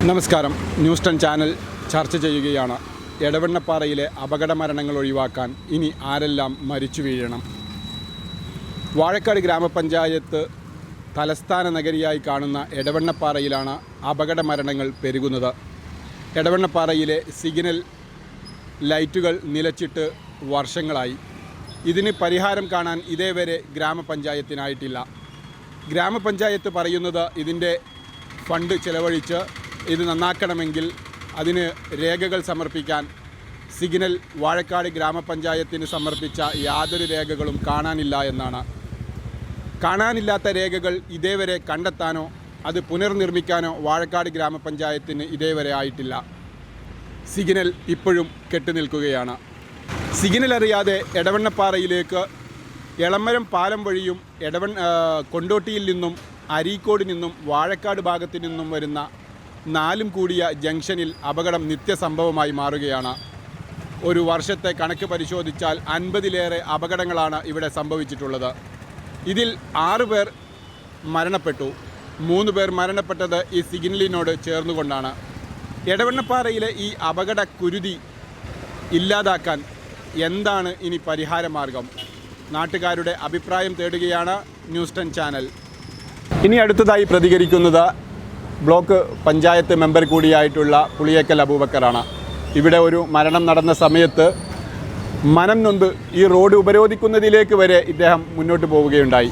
നമസ്കാരം. News 10 channel ചർച്ച ചെയ്യുകയാണ്. എടവണ്ണപ്പാറയിലെ അപകട മരണങ്ങൾ ഒഴിവാക്കാൻ ഇനി ആരെല്ലാം മരിച്ചു വീഴണം? വാഴക്കാട് ഗ്രാമപഞ്ചായത്ത് തലസ്ഥാന നഗരിയായി കാണുന്ന എടവണ്ണപ്പാറയിലാണ് അപകട മരണങ്ങൾ പെരുകുന്നത്. എടവണ്ണപ്പാറയിലെ സിഗ്നൽ ലൈറ്റുകൾ നിലച്ചിട്ട് വർഷങ്ങളായി. ഇതിന് പരിഹാരം കാണാൻ ഇതേവരെ ഗ്രാമപഞ്ചായത്തിനായിട്ടില്ല. ഗ്രാമപഞ്ചായത്ത് പറയുന്നത് ഇതിൻ്റെ ഫണ്ട് ചെലവഴിച്ച് ഇത് നന്നാക്കണമെങ്കിൽ അതിന് രേഖകൾ സമർപ്പിക്കാൻ സിഗ്നൽ വാഴക്കാട് ഗ്രാമപഞ്ചായത്തിന് സമർപ്പിച്ച യാതൊരു രേഖകളും കാണാനില്ല എന്നാണ്. കാണാനില്ലാത്ത രേഖകൾ ഇതേവരെ കണ്ടെത്താനോ അത് പുനർനിർമ്മിക്കാനോ വാഴക്കാട് ഗ്രാമപഞ്ചായത്തിന് ഇതേവരെ ആയിട്ടില്ല. സിഗ്നൽ ഇപ്പോഴും കെട്ടുനിൽക്കുകയാണ്. സിഗ്നൽ അറിയാതെ എടവണ്ണപ്പാറയിലേക്ക് എളമരം പാലം വഴിയും കൊണ്ടോട്ടിയിൽ നിന്നും അരീക്കോട് നിന്നും വാഴക്കാട് ഭാഗത്തു നിന്നും വരുന്ന 4 കൂടിയ ജംഗ്ഷനിൽ അപകടം നിത്യസംഭവമായി മാറുകയാണ്. ഒരു വർഷത്തെ കണക്ക് പരിശോധിച്ചാൽ 50-ലേറെ അപകടങ്ങളാണ് ഇവിടെ സംഭവിച്ചിട്ടുള്ളത്. ഇതിൽ 6 പേർ മരണപ്പെട്ടു. 3 പേർ മരണപ്പെട്ടത് ഈ സിഗ്നലിനോട് ചേർന്നുകൊണ്ടാണ്. എടവണ്ണപ്പാറയിലെ ഈ അപകട കുരുതി ഇല്ലാതാക്കാൻ എന്താണ് ഇനി പരിഹാരമാർഗം? നാട്ടുകാരുടെ അഭിപ്രായം തേടുകയാണ് ന്യൂസ് 10 ചാനൽ. ഇനി അടുത്തതായി പ്രതികരിക്കുന്നത് ബ്ലോക്ക് പഞ്ചായത്ത് മെമ്പർ കൂടിയായിട്ടുള്ള പുളിയേക്കൽ അബൂബക്കറാണ്. ഇവിടെ ഒരു മരണം നടന്ന സമയത്ത് മനം നൊന്ത് ഈ റോഡ് ഉപരോധിക്കുന്നതിലേക്ക് വരെ ഇദ്ദേഹം മുന്നോട്ട് പോവുകയുണ്ടായി.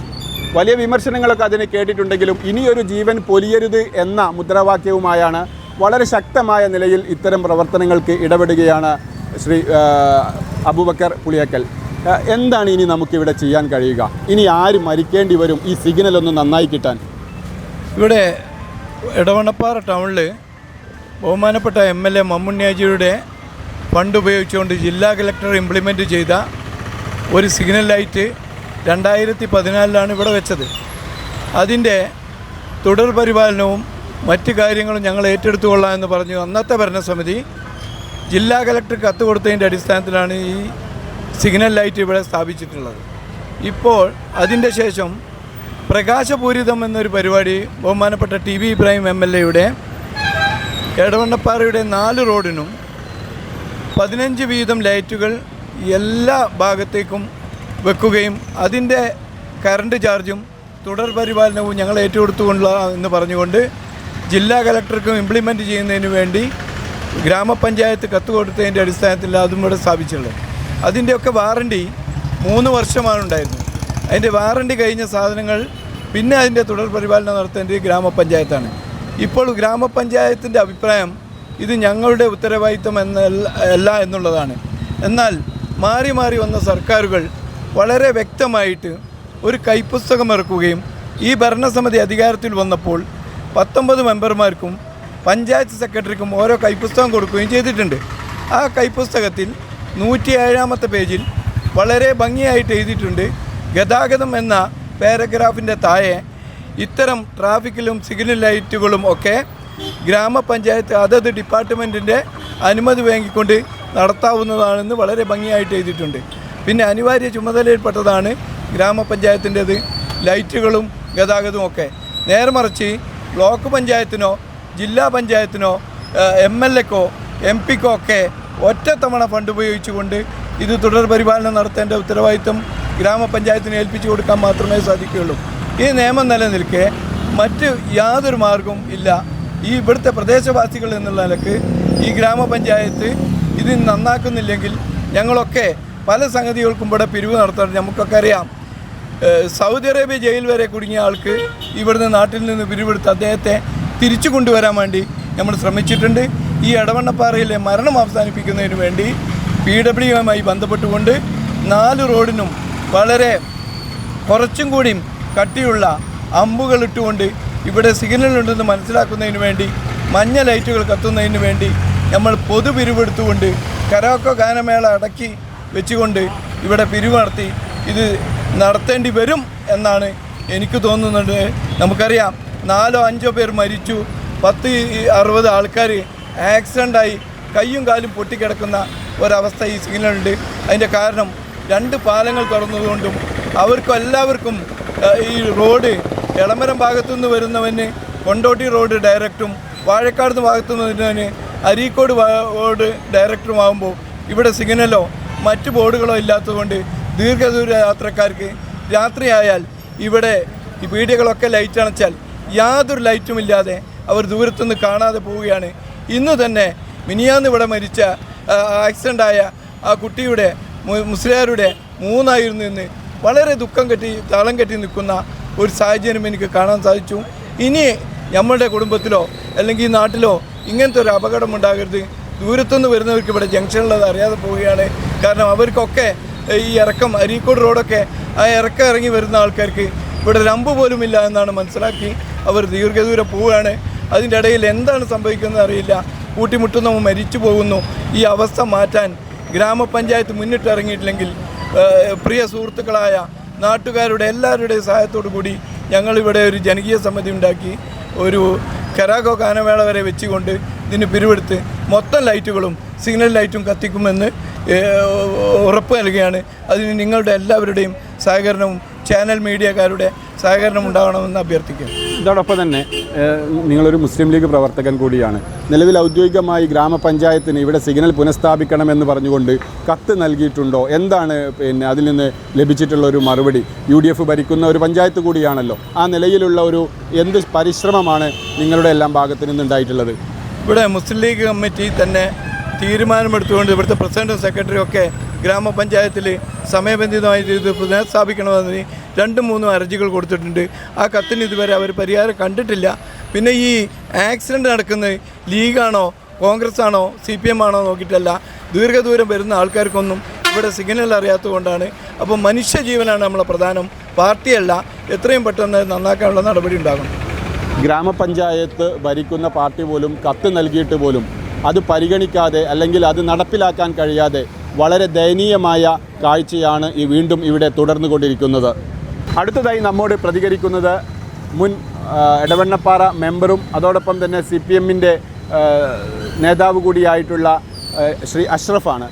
വലിയ വിമർശനങ്ങളൊക്കെ അതിന് കേട്ടിട്ടുണ്ടെങ്കിലും ഇനിയൊരു ജീവൻ പൊലിയരുത് എന്ന മുദ്രാവാക്യവുമായാണ് വളരെ ശക്തമായ നിലയിൽ ഇത്തരം പ്രവർത്തനങ്ങൾക്ക് ഇടപെടുകയാണ് ശ്രീ അബൂബക്കർ പുളിയേക്കൽ. എന്താണ് ഇനി നമുക്കിവിടെ ചെയ്യാൻ കഴിയുക? ഇനി ആര് മരിക്കേണ്ടി വരും ഈ സിഗ്നലൊന്ന് നന്നായി കിട്ടാൻ? ഇവിടെ എടവണ്ണപ്പാറ ടൗണിൽ ബഹുമാനപ്പെട്ട MLA മമ്മുണ്ണിയാജിയുടെ ഫണ്ട് ഉപയോഗിച്ചുകൊണ്ട് ജില്ലാ കളക്ടർ ഇംപ്ലിമെൻറ്റ് ചെയ്ത ഒരു സിഗ്നൽ ലൈറ്റ് 2014 ഇവിടെ വെച്ചത്. അതിൻ്റെ തുടർ പരിപാലനവും മറ്റ് കാര്യങ്ങളും ഞങ്ങൾ ഏറ്റെടുത്തുകൊള്ളാം എന്ന് പറഞ്ഞു അന്നത്തെ ഭരണസമിതി ജില്ലാ കളക്ടർ കത്ത് കൊടുത്തതിൻ്റെ അടിസ്ഥാനത്തിലാണ് ഈ സിഗ്നൽ ലൈറ്റ് ഇവിടെ സ്ഥാപിച്ചിട്ടുള്ളത്. ഇപ്പോൾ അതിൻ്റെ ശേഷം പ്രകാശപൂരിതം എന്നൊരു പരിപാടി ബഹുമാനപ്പെട്ട TV ഇബ്രാഹിം MLAയുടെ എടവണ്ണപ്പാറയുടെ 4 റോഡിനും 15 വീതം ലൈറ്റുകൾ എല്ലാ ഭാഗത്തേക്കും വെക്കുകയും അതിൻ്റെ കറണ്ട് ചാർജും തുടർ പരിപാലനവും ഞങ്ങൾ ഏറ്റെടുത്തുകൊണ്ടുള്ള എന്ന് പറഞ്ഞുകൊണ്ട് ജില്ലാ കളക്ടർക്കും ഇംപ്ലിമെൻറ്റ് ചെയ്യുന്നതിന് വേണ്ടി ഗ്രാമപഞ്ചായത്ത് കത്ത് കൊടുത്തതിൻ്റെ അടിസ്ഥാനത്തിൽ അതും ഇവിടെ സ്ഥാപിച്ചുള്ളത്. അതിൻ്റെയൊക്കെ വാറണ്ടി 3 വർഷമാണ് ഉണ്ടായിരുന്നത്. അതിൻ്റെ വാറണ്ടി കഴിഞ്ഞ സാധനങ്ങൾ പിന്നെ അതിൻ്റെ തുടർ പരിപാലനം നടത്തേണ്ടത് ഗ്രാമപഞ്ചായത്താണ്. ഇപ്പോൾ ഗ്രാമപഞ്ചായത്തിൻ്റെ അഭിപ്രായം ഇത് ഞങ്ങളുടെ ഉത്തരവാദിത്തം അല്ല എന്നുള്ളതാണ്. എന്നാൽ മാറി മാറി വന്ന സർക്കാരുകൾ വളരെ വ്യക്തമായിട്ട് ഒരു കൈപ്പുസ്തകം ഇറക്കുകയും ഈ ഭരണസമിതി അധികാരത്തിൽ വന്നപ്പോൾ 19 മെമ്പർമാർക്കും പഞ്ചായത്ത് സെക്രട്ടറിക്കും ഓരോ കൈപ്പുസ്തകം കൊടുക്കുകയും ചെയ്തിട്ടുണ്ട്. ആ കൈപ്പുസ്തകത്തിൽ 107-ാമത്തെ പേജിൽ വളരെ ഭംഗിയായിട്ട് എഴുതിയിട്ടുണ്ട്. ഗതാഗതം എന്ന പാരഗ്രാഫിൻ്റെ താഴെ ഇത്തരം ട്രാഫിക്കിലും സിഗ്നൽ ലൈറ്റുകളും ഒക്കെ ഗ്രാമപഞ്ചായത്ത് അതത് ഡിപ്പാർട്ട്മെൻറ്റിൻ്റെ അനുമതി വാങ്ങിക്കൊണ്ട് നടത്താവുന്നതാണെന്ന് വളരെ ഭംഗിയായിട്ട് എഴുതിയിട്ടുണ്ട്. പിന്നെ അനിവാര്യ ചുമതലയിൽപ്പെട്ടതാണ് ഗ്രാമപഞ്ചായത്തിൻ്റെത് ലൈറ്റുകളും ഗതാഗതവും ഒക്കെ. നേരെ മറിച്ച് ബ്ലോക്ക് പഞ്ചായത്തിനോ ജില്ലാ പഞ്ചായത്തിനോ MLAക്കോ MP ക്കോ ഒക്കെ ഒറ്റത്തവണ ഫണ്ട് ഉപയോഗിച്ചുകൊണ്ട് ഇത് തുടർ പരിപാലനം നടത്തേണ്ട ഉത്തരവാദിത്വം ഗ്രാമപഞ്ചായത്തിന് ഏൽപ്പിച്ചു കൊടുക്കാൻ മാത്രമേ സാധിക്കുകയുള്ളൂ. ഈ നിയമം നിലനിൽക്കെ മറ്റ് യാതൊരു മാർഗവും ഇല്ല. ഈ ഇവിടുത്തെ പ്രദേശവാസികൾ എന്നുള്ള നിലക്ക് ഈ ഗ്രാമപഞ്ചായത്ത് ഇത് നന്നാക്കുന്നില്ലെങ്കിൽ ഞങ്ങളൊക്കെ പല സംഗതികൾക്കും ഇവിടെ പിരിവ് നടത്താറുണ്ട്. നമുക്കൊക്കെ അറിയാം, സൗദി അറേബ്യ ജയിൽ വരെ കുടുങ്ങിയ ആൾക്ക് ഇവിടുന്ന് നാട്ടിൽ നിന്ന് പിരിവെടുത്ത് അദ്ദേഹത്തെ തിരിച്ചു കൊണ്ടുവരാൻ വേണ്ടി നമ്മൾ ശ്രമിച്ചിട്ടുണ്ട്. ഈ എടവണ്ണപ്പാറയിലെ മരണം അവസാനിപ്പിക്കുന്നതിന് വേണ്ടി PWയുമായി ബന്ധപ്പെട്ടുകൊണ്ട് 4 റോഡിനും വളരെ കുറച്ചും കൂടിയും കട്ടിയുള്ള അമ്പുകൾ ഇട്ടുകൊണ്ട് ഇവിടെ സിഗ്നലുണ്ടെന്ന് മനസ്സിലാക്കുന്നതിന് വേണ്ടി മഞ്ഞ ലൈറ്റുകൾ കത്തുന്നതിന് വേണ്ടി നമ്മൾ പൊതുപിരിവെടുത്തുകൊണ്ട് കരോക്കെ ഗാനമേള അടക്കി വെച്ചുകൊണ്ട് ഇവിടെ പിരിവ് നടത്തി ഇത് നടത്തേണ്ടി വരും എന്നാണ് എനിക്ക് തോന്നുന്നത്. നമുക്കറിയാം 4-5 പേർ മരിച്ചു, 10-60 ആൾക്കാർ ആക്സിഡൻ്റായി കയ്യും കാലും പൊട്ടിക്കിടക്കുന്ന ഒരവസ്ഥ ഈ സിഗ്നലുണ്ട്. അതിൻ്റെ കാരണം 2 പാലങ്ങൾ തുറന്നതുകൊണ്ടും അവർക്കും എല്ലാവർക്കും ഈ റോഡ് എളമരം ഭാഗത്തുനിന്ന് വരുന്നവന് കൊണ്ടോട്ടി റോഡ് ഡയറക്റ്റും വാഴക്കാട് ഭാഗത്തു നിന്ന് അരീക്കോട് റോഡ് ഡയറക്ടറുമാകുമ്പോൾ ഇവിടെ സിഗ്നലോ മറ്റ് ബോർഡുകളോ ഇല്ലാത്തതുകൊണ്ട് ദീർഘദൂര യാത്രക്കാർക്ക് രാത്രിയായാൽ ഇവിടെ ഈ പീടികകളൊക്കെ ലൈറ്റ് അണച്ചാൽ യാതൊരു ലൈറ്റുമില്ലാതെ അവർ ദൂരത്തുനിന്ന് കാണാതെ പോവുകയാണ്. ഇന്ന് തന്നെ മിനിയാന്ന് ഇവിടെ മരിച്ച ആക്സിഡൻ്റായ ആ കുട്ടിയുടെ മുസ്ലിയാരുടെ 3 നിന്ന് വളരെ ദുഃഖം കെട്ടി താളം കെട്ടി നിൽക്കുന്ന ഒരു സാഹചര്യം എനിക്ക് കാണാൻ സാധിച്ചു. ഇനി നമ്മളുടെ കുടുംബത്തിലോ അല്ലെങ്കിൽ ഈ നാട്ടിലോ ഇങ്ങനത്തെ ഒരു അപകടം ഉണ്ടാകരുത്. ദൂരത്തുനിന്ന് വരുന്നവർക്ക് ഇവിടെ ജംഗ്ഷനിലത് അറിയാതെ പോവുകയാണ്. കാരണം അവർക്കൊക്കെ ഈ ഇറക്കം അരീക്കോട് റോഡൊക്കെ ആ ഇറക്കം ഇറങ്ങി വരുന്ന ആൾക്കാർക്ക് ഇവിടെ രമ്പ് പോലുമില്ല എന്നാണ് മനസ്സിലാക്കി അവർ ദീർഘദൂരം പോവുകയാണ്. അതിൻ്റെ ഇടയിൽ എന്താണ് സംഭവിക്കുന്നത് അറിയില്ല. കൂട്ടിമുട്ടുന്നവർ മരിച്ചു പോകുന്നു. ഈ അവസ്ഥ മാറ്റാൻ ഗ്രാമപഞ്ചായത്ത് മുന്നിട്ടിറങ്ങിയിട്ടില്ലെങ്കിൽ പ്രിയ സുഹൃത്തുക്കളായ നാട്ടുകാരുടെ എല്ലാവരുടെയും സഹായത്തോടു കൂടി ഞങ്ങളിവിടെ ഒരു ജനകീയ സമിതി ഉണ്ടാക്കി ഒരു കരാഗോ ഗാനമേള വരെ വെച്ചുകൊണ്ട് ഇതിന് പിരിവെടുത്ത് മൊത്തം ലൈറ്റുകളും സിഗ്നൽ ലൈറ്റും കത്തിക്കുമെന്ന് ഉറപ്പ് നൽകുകയാണ്. അതിന് നിങ്ങളുടെ എല്ലാവരുടെയും സഹകരണവും ചാനൽ മീഡിയക്കാരുടെ സഹകരണം ഉണ്ടാകണമെന്ന് അഭ്യർത്ഥിക്കുന്നു. ഇതോടൊപ്പം തന്നെ നിങ്ങളൊരു മുസ്ലിം ലീഗ് പ്രവർത്തകൻ കൂടിയാണ്. നിലവിൽ ഔദ്യോഗികമായി ഗ്രാമപഞ്ചായത്തിന് ഇവിടെ സിഗ്നൽ പുനഃസ്ഥാപിക്കണമെന്ന് പറഞ്ഞുകൊണ്ട് കത്ത് നൽകിയിട്ടുണ്ടോ? എന്താണ് അതിൽ നിന്ന് ലഭിച്ചിട്ടുള്ള ഒരു മറുപടി? UDF ഭരിക്കുന്ന ഒരു പഞ്ചായത്ത് കൂടിയാണല്ലോ. ആ നിലയിലുള്ള ഒരു എന്ത് പരിശ്രമമാണ് നിങ്ങളുടെ എല്ലാം ഭാഗത്തു നിന്നുണ്ടായിട്ടുള്ളത്? ഇവിടെ മുസ്ലിം ലീഗ് കമ്മിറ്റി തന്നെ തീരുമാനമെടുത്തുകൊണ്ട് ഇവിടുത്തെ പ്രസിഡന്റും സെക്രട്ടറിയും ഒക്കെ ഗ്രാമപഞ്ചായത്തിൽ സമയബന്ധിതമായി ഇത് പുനഃസ്ഥാപിക്കണമെന്ന് 2-3 അർജികൾ കൊടുത്തിട്ടുണ്ട്. ആ കത്തിന് ഇതുവരെ അവർ പരിഹാരം കണ്ടിട്ടില്ല. പിന്നെ ഈ ആക്സിഡൻറ്റ് നടക്കുന്നത് ലീഗാണോ കോൺഗ്രസ് ആണോ CPM ആണോ നോക്കിയിട്ടല്ല, ദീർഘദൂരം വരുന്ന ആൾക്കാർക്കൊന്നും ഇവിടെ സിഗ്നൽ അറിയാത്തതുകൊണ്ടാണ്. അപ്പോൾ മനുഷ്യജീവനാണ് നമ്മളെ പ്രധാനം, പാർട്ടിയല്ല. എത്രയും പെട്ടെന്ന് നന്നാക്കാനുള്ള നടപടി ഉണ്ടാകണം. ഗ്രാമപഞ്ചായത്ത് ഭരിക്കുന്ന പാർട്ടി പോലും കത്ത് നൽകിയിട്ട് പോലും അത് പരിഗണിക്കാതെ അല്ലെങ്കിൽ അത് നടപ്പിലാക്കാൻ കഴിയാതെ വളരെ ദയനീയമായ കാഴ്ചയാണ് വീണ്ടും ഇവിടെ തുടർന്നുകൊണ്ടിരിക്കുന്നത്. അടുത്തതായി നമ്മോട് പ്രതികരിക്കുന്നത് മുൻ എടവണ്ണപ്പാറ മെമ്പറും അതോടൊപ്പം തന്നെ CPM-ൻ്റെ നേതാവ് കൂടിയായിട്ടുള്ള ശ്രീ അഷ്റഫാണ്.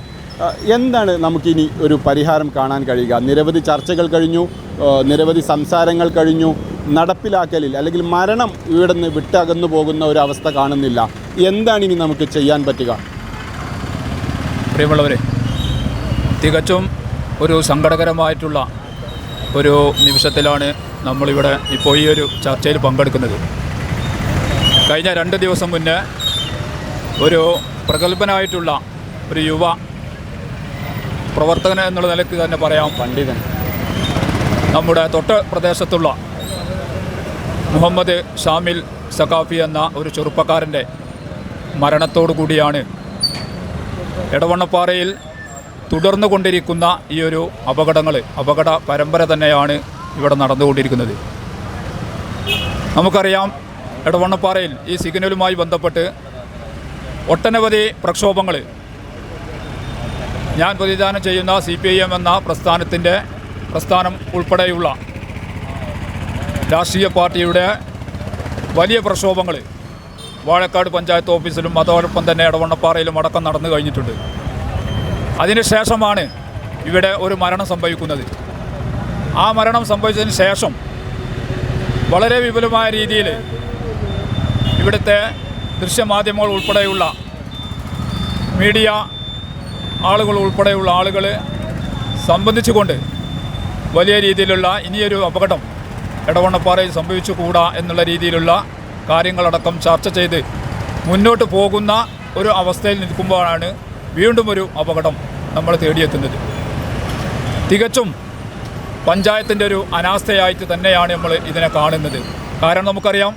എന്താണ് നമുക്കിനി ഒരു പരിഹാരം കാണാൻ കഴിയുക? നിരവധി ചർച്ചകൾ കഴിഞ്ഞു, നിരവധി സംസാരങ്ങൾ കഴിഞ്ഞു. നടപ്പിലാക്കലിൽ അല്ലെങ്കിൽ മരണം ഇവിടെ നിന്ന് വിട്ടകന്നു പോകുന്ന ഒരു അവസ്ഥ കാണുന്നില്ല. എന്താണ് ഇനി നമുക്ക് ചെയ്യാൻ പറ്റുക? പ്രിയമുള്ളവരെ, തികച്ചും ഒരു സങ്കടകരമായിട്ടുള്ള ഒരു നിമിഷത്തിലാണ് നമ്മളിവിടെ ഇപ്പോൾ ഈ ഒരു ചർച്ചയിൽ പങ്കെടുക്കുന്നത്. കഴിഞ്ഞ 2 ദിവസം മുന്നേ ഒരു പ്രഗത്ഭനായിട്ടുള്ള ഒരു യുവ പ്രവർത്തകൻ എന്നുള്ള നിലയ്ക്ക് തന്നെ പറയാം, പണ്ഡിതൻ, നമ്മുടെ തൊട്ട് പ്രദേശത്തുള്ള മുഹമ്മദ് ഷാമിൽ സഖാഫി എന്ന ഒരു ചെറുപ്പക്കാരൻ്റെ മരണത്തോടു കൂടിയാണ് എടവണ്ണപ്പാറയിൽ തുടർന്നു കൊണ്ടിരിക്കുന്ന ഈ ഒരു അപകട പരമ്പര തന്നെയാണ് ഇവിടെ നടന്നുകൊണ്ടിരിക്കുന്നത്. നമുക്കറിയാം, എടവണ്ണപ്പാറയിൽ ഈ സിഗ്നലുമായി ബന്ധപ്പെട്ട് ഒട്ടനവധി പ്രക്ഷോഭങ്ങൾ ഞാൻ പ്രതിദാനം ചെയ്യുന്ന CPIM എന്ന പ്രസ്ഥാനം ഉൾപ്പെടെയുള്ള രാഷ്ട്രീയ പാർട്ടിയുടെ വലിയ പ്രക്ഷോഭങ്ങൾ വാഴക്കാട് പഞ്ചായത്ത് ഓഫീസിലും അതോടൊപ്പം തന്നെ എടവണ്ണപ്പാറയിലും അടക്കം നടന്നു കഴിഞ്ഞിട്ടുണ്ട്. അതിനുശേഷമാണ് ഇവിടെ ഒരു മരണം സംഭവിക്കുന്നത്. ആ മരണം സംഭവിച്ചതിന് ശേഷം വളരെ വിപുലമായ രീതിയിൽ ഇവിടുത്തെ ദൃശ്യമാധ്യമങ്ങൾ ഉൾപ്പെടെയുള്ള മീഡിയ ഉൾപ്പെടെയുള്ള ആളുകൾ സംബന്ധിച്ചുകൊണ്ട് വലിയ രീതിയിലുള്ള ഇനിയൊരു അപകടം എടവണ്ണപ്പാറയിൽ സംഭവിച്ചുകൂടാ എന്നുള്ള രീതിയിലുള്ള കാര്യങ്ങളടക്കം ചർച്ച ചെയ്ത് മുന്നോട്ട് പോകുന്ന ഒരു അവസ്ഥയിൽ നിൽക്കുമ്പോഴാണ് വീണ്ടും ഒരു അപകടം നമ്മൾ തേടിയെത്തുന്നത്. തികച്ചും പഞ്ചായത്തിൻ്റെ ഒരു അനാസ്ഥയായിട്ട് തന്നെയാണ് നമ്മൾ ഇതിനെ കാണുന്നത്. കാരണം നമുക്കറിയാം,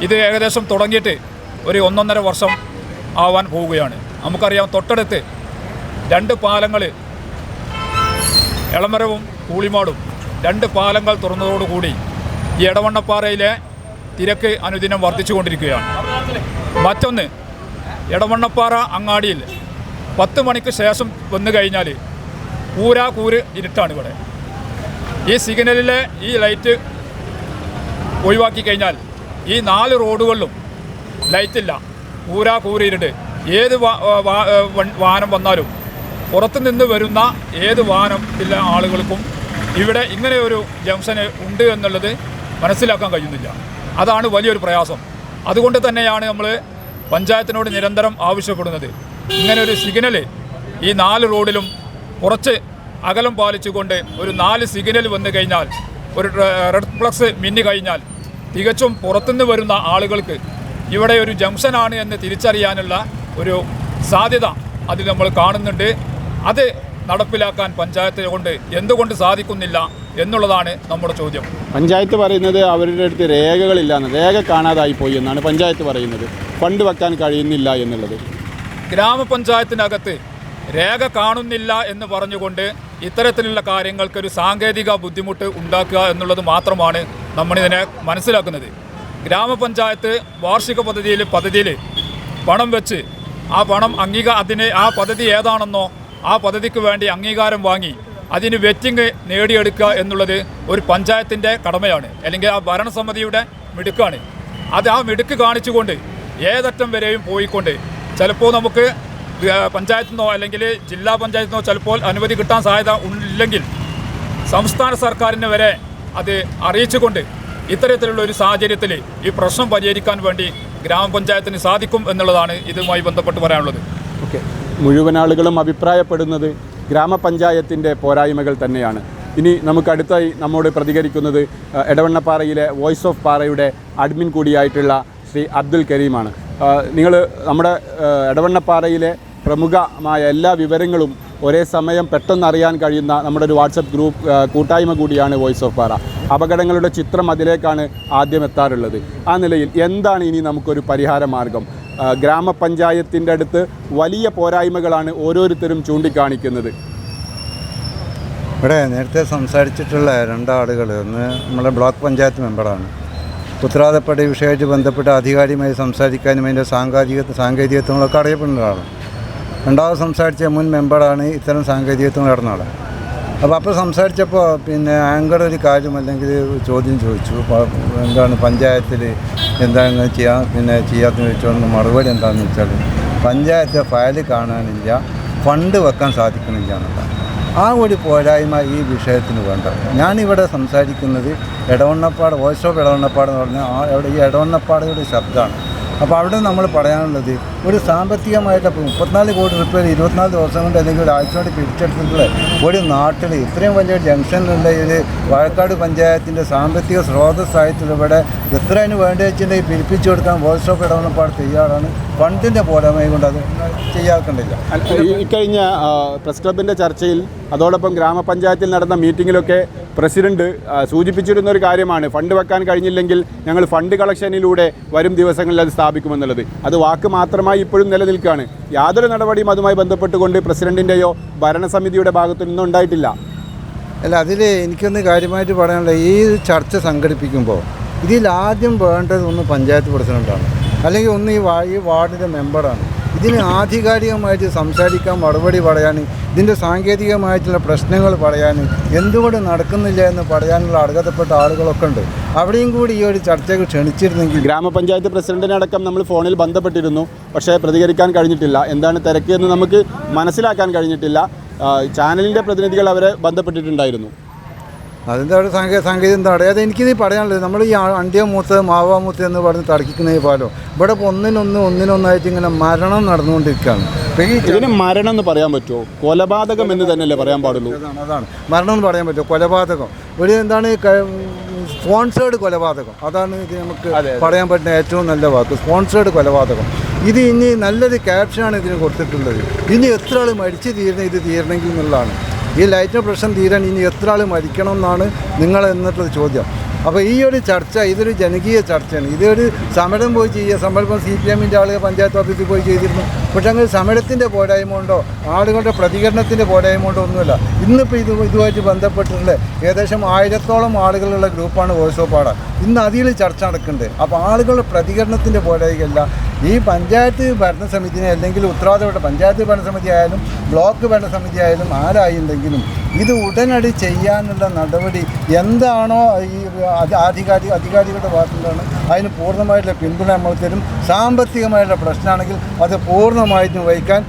ഇത് ഏകദേശം തുടങ്ങിയിട്ട് ഒരു 1.5 വർഷം ആവാൻ പോവുകയാണ്. നമുക്കറിയാം, തൊട്ടടുത്ത് 2 പാലങ്ങൾ, എളമരവും കൂളിമാടും 2 പാലങ്ങൾ തുറന്നതോടുകൂടി ഈ എടവണ്ണപ്പാറയിലെ തിരക്ക് അനുദിനം വർദ്ധിച്ചുകൊണ്ടിരിക്കുകയാണ്. മറ്റൊന്ന്, എടവണ്ണപ്പാറ അങ്ങാടിയിൽ 10 മണിക്ക് ശേഷം വന്നു കഴിഞ്ഞാൽ കൂര് ഇരുട്ടാണ് ഇവിടെ. ഈ സിഗ്നലിലെ ഈ ലൈറ്റ് ഒഴിവാക്കി കഴിഞ്ഞാൽ ഈ 4 റോഡുകളിലും ലൈറ്റില്ല, കൂര് ഇരുട്ട്. ഏത് വാഹനം വന്നാലും പുറത്തു നിന്ന് വരുന്ന ഏത് വാഹനത്തിലെ ആളുകൾക്കും ഇവിടെ ഇങ്ങനെ ഒരു ജംഗ്ഷന് ഉണ്ട് എന്നുള്ളത് മനസ്സിലാക്കാൻ കഴിയുന്നില്ല. അതാണ് വലിയൊരു പ്രയാസം. അതുകൊണ്ട് തന്നെയാണ് നമ്മൾ പഞ്ചായത്തിനോട് നിരന്തരം ആവശ്യപ്പെടുന്നത്, ഇങ്ങനെ ഒരു സിഗ്നൽ ഈ 4 റോഡിലും കുറച്ച് അകലം പാലിച്ചുകൊണ്ട് ഒരു 4 സിഗ്നൽ വന്നു കഴിഞ്ഞാൽ, ഒരു റെഡ് ഫ്ലക്സ് മിന്നി കഴിഞ്ഞാൽ തികച്ചും പുറത്തുനിന്ന് വരുന്ന ആളുകൾക്ക് ഇവിടെ ഒരു ജംഗ്ഷനാണ് എന്ന് തിരിച്ചറിയാനുള്ള ഒരു സാധ്യത അതിൽ നമ്മൾ കാണുന്നുണ്ട്. അത് നടപ്പിലാക്കാൻ പഞ്ചായത്ത് കൊണ്ട് എന്തുകൊണ്ട് സാധിക്കുന്നില്ല എന്നുള്ളതാണ് നമ്മുടെ ചോദ്യം. പഞ്ചായത്ത് പറയുന്നത് അവരുടെ അടുത്ത് രേഖകളില്ലാന്ന്, രേഖ കാണാതായി പോയി എന്നാണ് പഞ്ചായത്ത് പറയുന്നത്. ഫണ്ട് വെക്കാൻ കഴിയുന്നില്ല എന്നുള്ളത്. ഗ്രാമപഞ്ചായത്തിനകത്ത് രേഖ കാണുന്നില്ല എന്ന് പറഞ്ഞുകൊണ്ട് ഇത്തരത്തിലുള്ള കാര്യങ്ങൾക്കൊരു സാങ്കേതിക ബുദ്ധിമുട്ട് ഉണ്ടാക്കുക എന്നുള്ളത് മാത്രമാണ് നമ്മളിതിനെ മനസ്സിലാക്കുന്നത്. ഗ്രാമപഞ്ചായത്ത് വാർഷിക പദ്ധതിയിൽ പണം വെച്ച് ആ പണം ആ പദ്ധതി ഏതാണെന്നോ ആ പദ്ധതിക്ക് വേണ്ടി അംഗീകാരം വാങ്ങി അതിന് വെറ്റിംഗ് നേടിയെടുക്കുക എന്നുള്ളത് ഒരു പഞ്ചായത്തിൻ്റെ കടമയാണ്, അല്ലെങ്കിൽ ആ ഭരണസമിതിയുടെ മിടുക്കാണ്. അത് ആ മിടുക്ക് കാണിച്ചുകൊണ്ട് ഏതറ്റം വരെയും പോയിക്കൊണ്ട് ചിലപ്പോൾ നമുക്ക് പഞ്ചായത്തിൽ നിന്നോ അല്ലെങ്കിൽ ജില്ലാ പഞ്ചായത്തിൽ നിന്നോ ചിലപ്പോൾ അനുമതി കിട്ടാൻ സാധ്യത ഇല്ലെങ്കിൽ സംസ്ഥാന സർക്കാരിനെ വരെ അത് അറിയിച്ചുകൊണ്ട് ഇത്തരത്തിലുള്ള ഒരു സാഹചര്യത്തിൽ ഈ പ്രശ്നം പരിഹരിക്കാൻ വേണ്ടി ഗ്രാമപഞ്ചായത്തിന് സാധിക്കും എന്നുള്ളതാണ് ഇതുമായി ബന്ധപ്പെട്ട് പറയാനുള്ളത്. ഓക്കെ, മുഴുവൻ ആളുകളും അഭിപ്രായപ്പെടുന്നത് ഗ്രാമപഞ്ചായത്തിൻ്റെ പോരായ്മകൾ തന്നെയാണ്. ഇനി നമുക്ക് അടുത്തായി നമ്മോട് പ്രതികരിക്കുന്നത് എടവണ്ണപ്പാറയിലെ വോയിസ് ഓഫ് പാറയുടെ അഡ്മിൻ കൂടിയായിട്ടുള്ള ശ്രീ അബ്ദുൽ കരീമാണ്. നിങ്ങൾ നമ്മുടെ എടവണ്ണപ്പാറയിലെ പ്രമുഖമായ എല്ലാ വിവരങ്ങളും ഒരേ സമയം പെട്ടെന്ന് അറിയാൻ കഴിയുന്ന നമ്മുടെ ഒരു വാട്സപ്പ് ഗ്രൂപ്പ് കൂട്ടായ്മ കൂടിയാണ് വോയിസ് ഓഫ് പാറ. അപകടങ്ങളുടെ ചിത്രം അതിലേക്കാണ് ആദ്യം എത്താറുള്ളത്. ആ നിലയിൽ എന്താണ് ഇനി നമുക്കൊരു പരിഹാര മാർഗം? ഗ്രാമപഞ്ചായത്തിൻ്റെ അടുത്ത് വലിയ പോരായ്മകളാണ് ഓരോരുത്തരും ചൂണ്ടിക്കാണിക്കുന്നത്. ഇവിടെ നേരത്തെ സംസാരിച്ചിട്ടുള്ള 2 ആളുകൾ, ഒന്ന് നമ്മളെ ബ്ലോക്ക് പഞ്ചായത്ത് മെമ്പറാണ്, ഉത്തരവാദപ്പെട്ട വിഷയമായിട്ട് ബന്ധപ്പെട്ട അധികാരിയുമായി സംസാരിക്കാനും അതിൻ്റെ സാങ്കേതികത്വങ്ങളൊക്കെ അറിയപ്പെടുന്ന ആളാണ്. രണ്ടാമത് സംസാരിച്ച മുൻ മെമ്പറാണ് ഇത്തരം സാങ്കേതികത്വങ്ങൾ നടന്ന ആളാണ്. അപ്പോൾ സംസാരിച്ചപ്പോൾ ആങ്കർ ഒരു കാര്യം അല്ലെങ്കിൽ ചോദ്യം ചോദിച്ചു, എന്താണ് പഞ്ചായത്തിൽ എന്താണ് ചെയ്യാത്തതെന്ന് വെച്ചോണ്ട് മറുപടി എന്താണെന്ന് വെച്ചാൽ പഞ്ചായത്ത് ഫയൽ കാണാനില്ല, ഫണ്ട് വെക്കാൻ സാധിക്കണില്ല എന്നുള്ളതാണ്. ആ ഒരു പോരായ്മ ഈ വിഷയത്തിന് വേണ്ട. ഞാനിവിടെ സംസാരിക്കുന്നത് എടവണ്ണപ്പാട്, വോയിസ് ഓഫ് എടവണ്ണപ്പാട് എന്ന് പറഞ്ഞാൽ ഈ എടവണ്ണപ്പാടയുടെ ശബ്ദമാണ്. അപ്പോൾ അവിടെ നമ്മൾ പറയാനുള്ളത് ഒരു സാമ്പത്തികമായിട്ട് 34 കോടി രൂപ 24 ദിവസം കൊണ്ട് അല്ലെങ്കിൽ ഒരാഴ്ച കൊണ്ട് പിരിച്ചെടുത്തിട്ടുള്ള ഒരു നാട്ടിൽ ഇത്രയും വലിയ ജംഗ്ഷനിലുണ്ടെങ്കിൽ വാഴക്കാട് പഞ്ചായത്തിൻ്റെ സാമ്പത്തിക സ്രോതസ്സായിട്ടുള്ള ഇവിടെ എത്ര അതിന് വേണ്ടി വെച്ചിട്ടുണ്ടെങ്കിൽ പിരിപ്പിച്ചു കൊടുക്കാൻ വോയിസ് ഓഫ് ഇടവണ്ണപ്പാട് തയ്യാറാണ്. ഫണ്ടിൻ്റെ പോരായ്മ കൊണ്ട് അത് ചെയ്യാക്കുന്നില്ല. ഇക്കഴിഞ്ഞ പ്രസ് ക്ലബിൻ്റെ ചർച്ചയിൽ അതോടൊപ്പം ഗ്രാമപഞ്ചായത്തിൽ നടന്ന മീറ്റിങ്ങിലൊക്കെ പ്രസിഡന്റ് സൂചിപ്പിച്ചിരുന്നൊരു കാര്യമാണ്, ഫണ്ട് വെക്കാൻ കഴിഞ്ഞില്ലെങ്കിൽ ഞങ്ങൾ ഫണ്ട് കളക്ഷനിലൂടെ വരും ദിവസങ്ങളിൽ അത് സ്ഥാപിക്കുമെന്നുള്ളത്. അത് വാക്ക് മാത്രമായി ഇപ്പോഴും നിലനിൽക്കുകയാണ്. യാതൊരു നടപടിയും അതുമായി ബന്ധപ്പെട്ടുകൊണ്ട് പ്രസിഡന്റിൻ്റെയോ ഭരണസമിതിയുടെ ഭാഗത്തു നിന്നും ഉണ്ടായിട്ടില്ല. അല്ല, അതിൽ എനിക്കൊന്ന് കാര്യമായിട്ട് പറയാനുള്ള, ഈ ചർച്ച സംഘടിപ്പിക്കുമ്പോൾ ഇതിൽ ആദ്യം വേണ്ടത് ഒന്ന് പഞ്ചായത്ത് പ്രസിഡൻ്റാണ്, അല്ലെങ്കിൽ ഒന്ന് ഈ വാർഡിൻ്റെ മെമ്പറാണ്. ഇതിന് ആധികാരികമായിട്ട് സംസാരിക്കാൻ, മറുപടി പറയാൻ, ഇതിൻ്റെ സാങ്കേതികമായിട്ടുള്ള പ്രശ്നങ്ങൾ പറയാൻ, എന്തുകൊണ്ട് നടക്കുന്നില്ല എന്ന് പറയാനുള്ള അർഹതപ്പെട്ട ആളുകളൊക്കെ ഉണ്ട്. അവിടെയും കൂടി ഈ ഒരു ചർച്ചകൾ ക്ഷണിച്ചിരുന്നെങ്കിൽ. ഗ്രാമപഞ്ചായത്ത് പ്രസിഡന്റിനടക്കം നമ്മൾ ഫോണിൽ ബന്ധപ്പെട്ടിരുന്നു, പക്ഷേ പ്രതികരിക്കാൻ കഴിഞ്ഞിട്ടില്ല. എന്താണ് തിരക്ക് എന്ന് നമുക്ക് മനസ്സിലാക്കാൻ കഴിഞ്ഞിട്ടില്ല. ചാനലിൻ്റെ പ്രതിനിധികൾ അവരെ ബന്ധപ്പെട്ടിട്ടുണ്ടായിരുന്നു. അതിൻ്റെ ഒരു സാങ്കേതികം എന്താ പറയുക, അത് എനിക്കിത് പറയാനുള്ളത്, നമ്മൾ ഈ അണ്ടിയ മൂത്ത് മാവാ മൂത്ത് എന്ന് പറഞ്ഞ് തർക്കിക്കുന്ന ഈ പാലോ ഇവിടെ ഇപ്പോൾ ഒന്നിനൊന്നായിട്ട് ഇങ്ങനെ മരണം നടന്നുകൊണ്ടിരിക്കുകയാണ്. ഇതിന് മരണം എന്ന് പറയാൻ പറ്റുമോ? കൊലപാതകം എന്ന് തന്നെയല്ലേ പറയാൻ പാടുള്ളൂ. അതാണ് മരണം എന്ന് പറയാൻ പറ്റുമോ? കൊലപാതകം ഒരു എന്താണ് സ്പോൺസേർഡ് കൊലപാതകം, അതാണ് ഇത് നമുക്ക് പറയാൻ പറ്റുന്ന ഏറ്റവും നല്ല വാക്ക്, സ്പോൺസേർഡ് കൊലപാതകം. ഇത് ഇനി നല്ലൊരു ക്യാപ്ഷനാണ് ഇതിന് കൊടുത്തിട്ടുള്ളത്. ഇനി എത്ര ആൾ മരിച്ചു തീരണമെങ്കിൽ എന്നുള്ളതാണ്. ഈ ലൈറ്റിൻ്റെ പ്രശ്നം തീരാൻ ഇനി എത്ര ആൾ മരിക്കണം എന്നാണ് നിങ്ങൾ എന്നിട്ടുള്ള ചോദ്യം. അപ്പോൾ ഈ ഒരു ചർച്ച ഇതൊരു ജനകീയ ചർച്ചയാണ്. ഇതൊരു സമരം പോയി ചെയ്യുക, സമരം CPM-ൻ്റെ ആളുകൾ പഞ്ചായത്ത് ഓഫീസിൽ പോയി ചെയ്തിരുന്നു. പക്ഷേ അങ്ങനെ സമരത്തിൻ്റെ പോരായ്മ കൊണ്ടോ ആളുകളുടെ പ്രതികരണത്തിൻ്റെ പോരായ്മ കൊണ്ടോ ഒന്നുമില്ല. ഇന്നിപ്പോൾ ഇതുമായിട്ട് ബന്ധപ്പെട്ടിട്ടുള്ള ഏകദേശം 1000-ഓളം ആളുകളുള്ള ഗ്രൂപ്പാണ് വോയിസ് ഓഫ് പാറ. ഇന്ന് അതിൽ ചർച്ച നടക്കുന്നുണ്ട്. അപ്പോൾ ആളുകളുടെ പ്രതികരണത്തിൻ്റെ പോരായ്മയല്ല, ഈ പഞ്ചായത്ത് ഭരണസമിതിനെ അല്ലെങ്കിൽ ഉത്തരവാദപ്പെട്ട പഞ്ചായത്ത് ഭരണസമിതി ആയാലും ബ്ലോക്ക് ഭരണസമിതി ആയാലും ആരായിട്ടുണ്ടെങ്കിലും ഇത് ഉടനടി ചെയ്യാനുള്ള നടപടി എന്താണോ ഈ അധികാരികളുടെ ഭാഗത്തുനിന്നാണ് അതിന് പൂർണ്ണമായിട്ടുള്ള പിന്തുണ നമ്മൾ തരും. സാമ്പത്തികമായിട്ടുള്ള പ്രശ്നമാണെങ്കിൽ അത് പൂർണ്ണമായിട്ടും വഹിക്കാൻ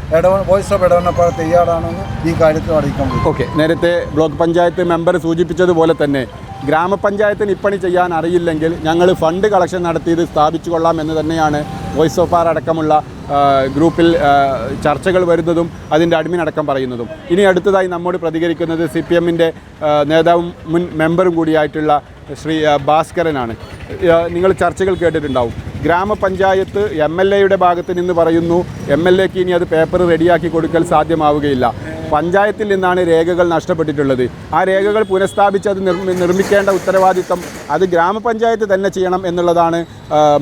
വോയിസ് ഓഫ് ഇടവണ്ണപ്പാറ തയ്യാറാണെന്ന് ഈ കാര്യത്തിൽ അറിയിക്കാൻ പറ്റും. ഓക്കെ, നേരത്തെ ബ്ലോക്ക് പഞ്ചായത്ത് മെമ്പർ സൂചിപ്പിച്ചതുപോലെ തന്നെ ഗ്രാമപഞ്ചായത്തിന് ഇപ്പണി ചെയ്യാൻ അറിയില്ലെങ്കിൽ ഞങ്ങൾ ഫണ്ട് കളക്ഷൻ നടത്തി ഇത് സ്ഥാപിച്ചു കൊള്ളാം എന്ന് തന്നെയാണ് വോയിസ് ഓഫ് ആർ അടക്കമുള്ള ഗ്രൂപ്പിൽ ചർച്ചകൾ വരുന്നതും അതിൻ്റെ അഡ്മിൻ അടക്കം പറയുന്നതും. ഇനി അടുത്തതായി നമ്മോട് പ്രതികരിക്കുന്നത് CPM-ൻ്റെ നേതാവും മുൻ മെമ്പറും കൂടിയായിട്ടുള്ള ശ്രീ ഭാസ്കരനാണ്. നിങ്ങൾ ചർച്ചകൾ കേട്ടിട്ടുണ്ടാവും. ഗ്രാമപഞ്ചായത്ത് MLA-യുടെ ഭാഗത്ത് നിന്ന് പറയുന്നു MLA-ക്ക് ഇനി അത് പേപ്പർ റെഡിയാക്കി കൊടുക്കൽ സാധ്യമാവുകയില്ല. പഞ്ചായത്തിൽ നിന്നാണ് രേഖകൾ നഷ്ടപ്പെട്ടിട്ടുള്ളത്. ആ രേഖകൾ പുനഃസ്ഥാപിച്ച് അത് നിർമ്മിക്കേണ്ട ഉത്തരവാദിത്തം അത് ഗ്രാമപഞ്ചായത്ത് തന്നെ ചെയ്യണം എന്നുള്ളതാണ്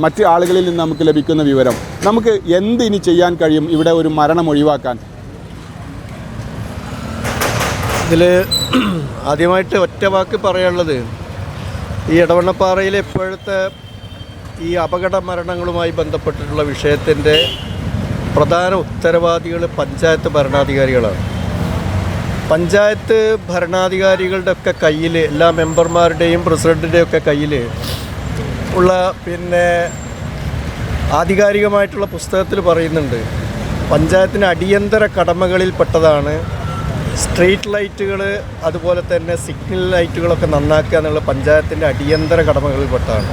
മറ്റ് ആളുകളിൽ നിന്ന് നമുക്ക് ലഭിക്കുന്ന വിവരം. നമുക്ക് എന്ത് ഇനി ചെയ്യാൻ കഴിയും ഇവിടെ ഒരു മരണം ഒഴിവാക്കാൻ? ഇതിൽ ആദ്യമായിട്ട് ഒറ്റ വാക്ക് പറയാനുള്ളത്, ഈ എടവണ്ണപ്പാറയിലെ ഇപ്പോഴത്തെ ഈ അപകട മരണങ്ങളുമായി ബന്ധപ്പെട്ടിട്ടുള്ള വിഷയത്തിൻ്റെ പ്രധാന ഉത്തരവാദികൾ പഞ്ചായത്ത് ഭരണാധികാരികളാണ്. പഞ്ചായത്ത് ഭരണാധികാരികളുടെ ഒക്കെ കയ്യിൽ, എല്ലാ മെമ്പർമാരുടെയും പ്രസിഡൻറ്റിൻ്റെയും ഒക്കെ കയ്യിൽ ഉള്ള ആധികാരികമായിട്ടുള്ള പുസ്തകത്തിൽ പറയുന്നുണ്ട്, പഞ്ചായത്തിന് അടിയന്തര കടമകളിൽപ്പെട്ടതാണ് സ്ട്രീറ്റ് ലൈറ്റുകൾ, അതുപോലെ തന്നെ സിഗ്നൽ ലൈറ്റുകളൊക്കെ നന്നാക്കുക എന്നുള്ള പഞ്ചായത്തിൻ്റെ അടിയന്തര കടമകളിൽപ്പെട്ടതാണ്.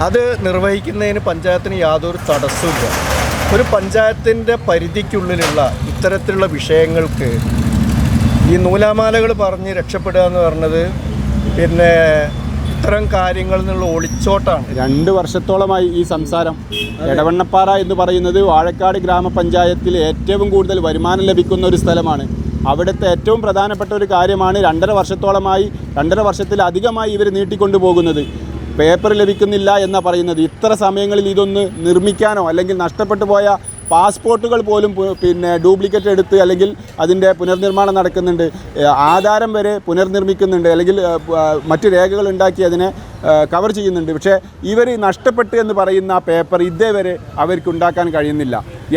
അത് നിർവഹിക്കുന്നതിന് പഞ്ചായത്തിന് യാതൊരു തടസ്സമില്ല. ഒരു പഞ്ചായത്തിൻ്റെ പരിധിക്കുള്ളിലുള്ള ഇത്തരത്തിലുള്ള വിഷയങ്ങൾക്ക് ഈ നൂലാമാലകൾ പറഞ്ഞ് രക്ഷപ്പെടുക എന്ന് പറഞ്ഞത് ഇത്തരം കാര്യങ്ങളിൽ നിന്നുള്ള ഒളിച്ചോട്ടാണ്. 2 വർഷത്തോളമായി ഈ സംസാരം. എടവണ്ണപ്പാറ എന്ന് പറയുന്നത് വാഴക്കാട് ഗ്രാമപഞ്ചായത്തിൽ ഏറ്റവും കൂടുതൽ വരുമാനം ലഭിക്കുന്ന ഒരു സ്ഥലമാണ്. അവിടുത്തെ ഏറ്റവും പ്രധാനപ്പെട്ട ഒരു കാര്യമാണ് 2.5 വർഷത്തോളമായി, 2.5 വർഷത്തിലധികമായി ഇവർ നീട്ടിക്കൊണ്ടു പോകുന്നത്. പേപ്പർ ലഭിക്കുന്നില്ല എന്നാണ് പറയുന്നത്. ഇത്ര സമയങ്ങളിൽ ഇതൊന്ന് നിർമ്മിക്കാനോ അല്ലെങ്കിൽ നഷ്ടപ്പെട്ടു പോയ പാസ്പോർട്ടുകൾ പോലും ഡ്യൂപ്ലിക്കേറ്റ് എടുത്ത് അല്ലെങ്കിൽ അതിൻ്റെ പുനർനിർമ്മാണം നടക്കുന്നുണ്ട്. ആധാരം വരെ പുനർനിർമ്മിക്കുന്നുണ്ട്, അല്ലെങ്കിൽ മറ്റ് രേഖകൾ ഉണ്ടാക്കി അതിനെ കവർ ചെയ്യുന്നുണ്ട്. പക്ഷേ ഇവർ നഷ്ടപ്പെട്ടു എന്ന് പറയുന്ന പേപ്പർ ഇതേവരെ അവർക്ക് ഉണ്ടാക്കാൻ കഴിയുന്നില്ല.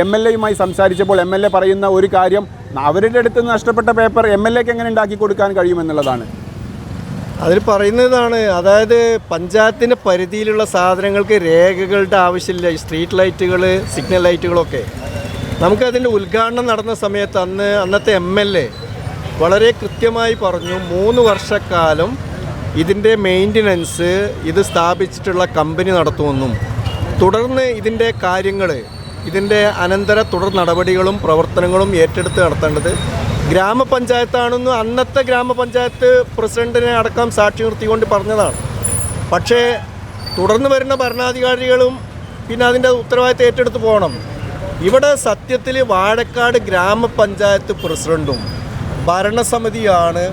MLA-യുമായി സംസാരിച്ചപ്പോൾ MLA പറയുന്ന ഒരു കാര്യം, അവരുടെ അടുത്ത് നഷ്ടപ്പെട്ട പേപ്പർ MLA-ക്ക് എങ്ങനെ ഉണ്ടാക്കി കൊടുക്കാൻ കഴിയുമെന്നുള്ളതാണ്. അതിൽ പറയുന്നതാണ്, അതായത് പഞ്ചായത്തിൻ്റെ പരിധിയിലുള്ള സാധനങ്ങൾക്ക് രേഖകളുടെ ആവശ്യമില്ല. ഈ സ്ട്രീറ്റ് ലൈറ്റുകൾ, സിഗ്നൽ ലൈറ്റുകളൊക്കെ നമുക്കതിൻ്റെ ഉദ്ഘാടനം നടന്ന സമയത്ത് അന്നത്തെ MLA വളരെ കൃത്യമായി പറഞ്ഞു, 3 വർഷക്കാലം ഇതിൻ്റെ മെയിൻ്റനൻസ് ഇത് സ്ഥാപിച്ചിട്ടുള്ള കമ്പനി നടത്തുമെന്നും തുടർന്ന് ഇതിൻ്റെ കാര്യങ്ങൾ, ഇതിൻ്റെ അനന്തര തുടർ നടപടികളും പ്രവർത്തനങ്ങളും ഏറ്റെടുത്ത് നടത്തേണ്ടത് ഗ്രാമപഞ്ചായത്താണെന്ന് അന്നത്തെ ഗ്രാമപഞ്ചായത്ത് പ്രസിഡന്റിനെ അടക്കം സാക്ഷി നിർത്തിക്കൊണ്ട് പറഞ്ഞതാണ്. പക്ഷേ തുടർന്ന് വരുന്ന ഭരണാധികാരികളും അതിൻ്റെ ഉത്തരവാദിത്തം ഏറ്റെടുത്ത് പോകണം. ഇവിടെ സത്യത്തിൽ വാഴക്കാട് ഗ്രാമപഞ്ചായത്ത് പ്രസിഡന്റും ഭരണസമിതിയാണ്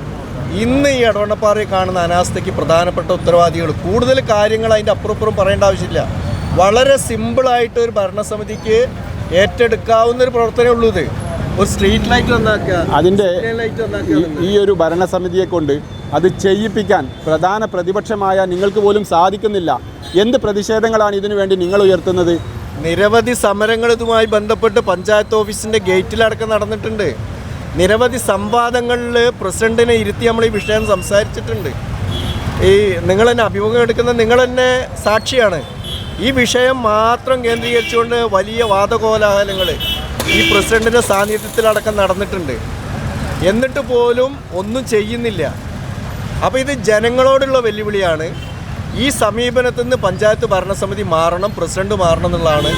ഇന്ന് ഈ എടവണ്ണപ്പാറയിൽ കാണുന്ന അനാസ്ഥയ്ക്ക് പ്രധാനപ്പെട്ട ഉത്തരവാദികൾ. കൂടുതൽ കാര്യങ്ങൾ അതിൻ്റെ അപ്പുറപ്പുറം പറയേണ്ട ആവശ്യമില്ല. വളരെ സിമ്പിളായിട്ട് ഒരു ഭരണസമിതിക്ക് ഏറ്റെടുക്കാവുന്നൊരു പ്രവർത്തനമേ ഉള്ളൂ ഇത്. ഒരു സ്ട്രീറ്റ് ലൈറ്റ് നന്നാക്കുക, അതിൻ്റെ ഈ ഒരു ഭരണസമിതിയെ കൊണ്ട് അത് ചെയ്യിപ്പിക്കാൻ പ്രധാന പ്രതിപക്ഷമായ നിങ്ങൾക്ക് പോലും സാധിക്കുന്നില്ല. എന്ത് പ്രതിഷേധങ്ങളാണ് ഇതിനു വേണ്ടി നിങ്ങൾ ഉയർത്തുന്നത്? നിരവധി സമരങ്ങൾ ഇതുമായി ബന്ധപ്പെട്ട് പഞ്ചായത്ത് ഓഫീസിൻ്റെ ഗേറ്റിലടക്കം നടന്നിട്ടുണ്ട്. നിരവധി സംവാദങ്ങളിൽ പ്രസിഡന്റിനെ ഇരുത്തി നമ്മൾ ഈ വിഷയം സംസാരിച്ചിട്ടുണ്ട്. ഈ നിങ്ങൾ തന്നെ അഭിമുഖം എടുക്കുന്ന നിങ്ങൾ തന്നെ സാക്ഷിയാണ്. ഈ വിഷയം മാത്രം കേന്ദ്രീകരിച്ചുകൊണ്ട് വലിയ വാദകോലാഹലങ്ങൾ ഈ പ്രസിഡന്റിൻ്റെ സാന്നിധ്യത്തിലടക്കം നടന്നിട്ടുണ്ട്. എന്നിട്ട് പോലും ഒന്നും ചെയ്യുന്നില്ല. അപ്പോൾ ഇത് ജനങ്ങളോടുള്ള വെല്ലുവിളിയാണ്. ഈ സമീപനത്തിൽ നിന്ന് പഞ്ചായത്ത് ഭരണസമിതി മാറണം, പ്രസിഡന്റ് മാറണം എന്നുള്ളതാണ്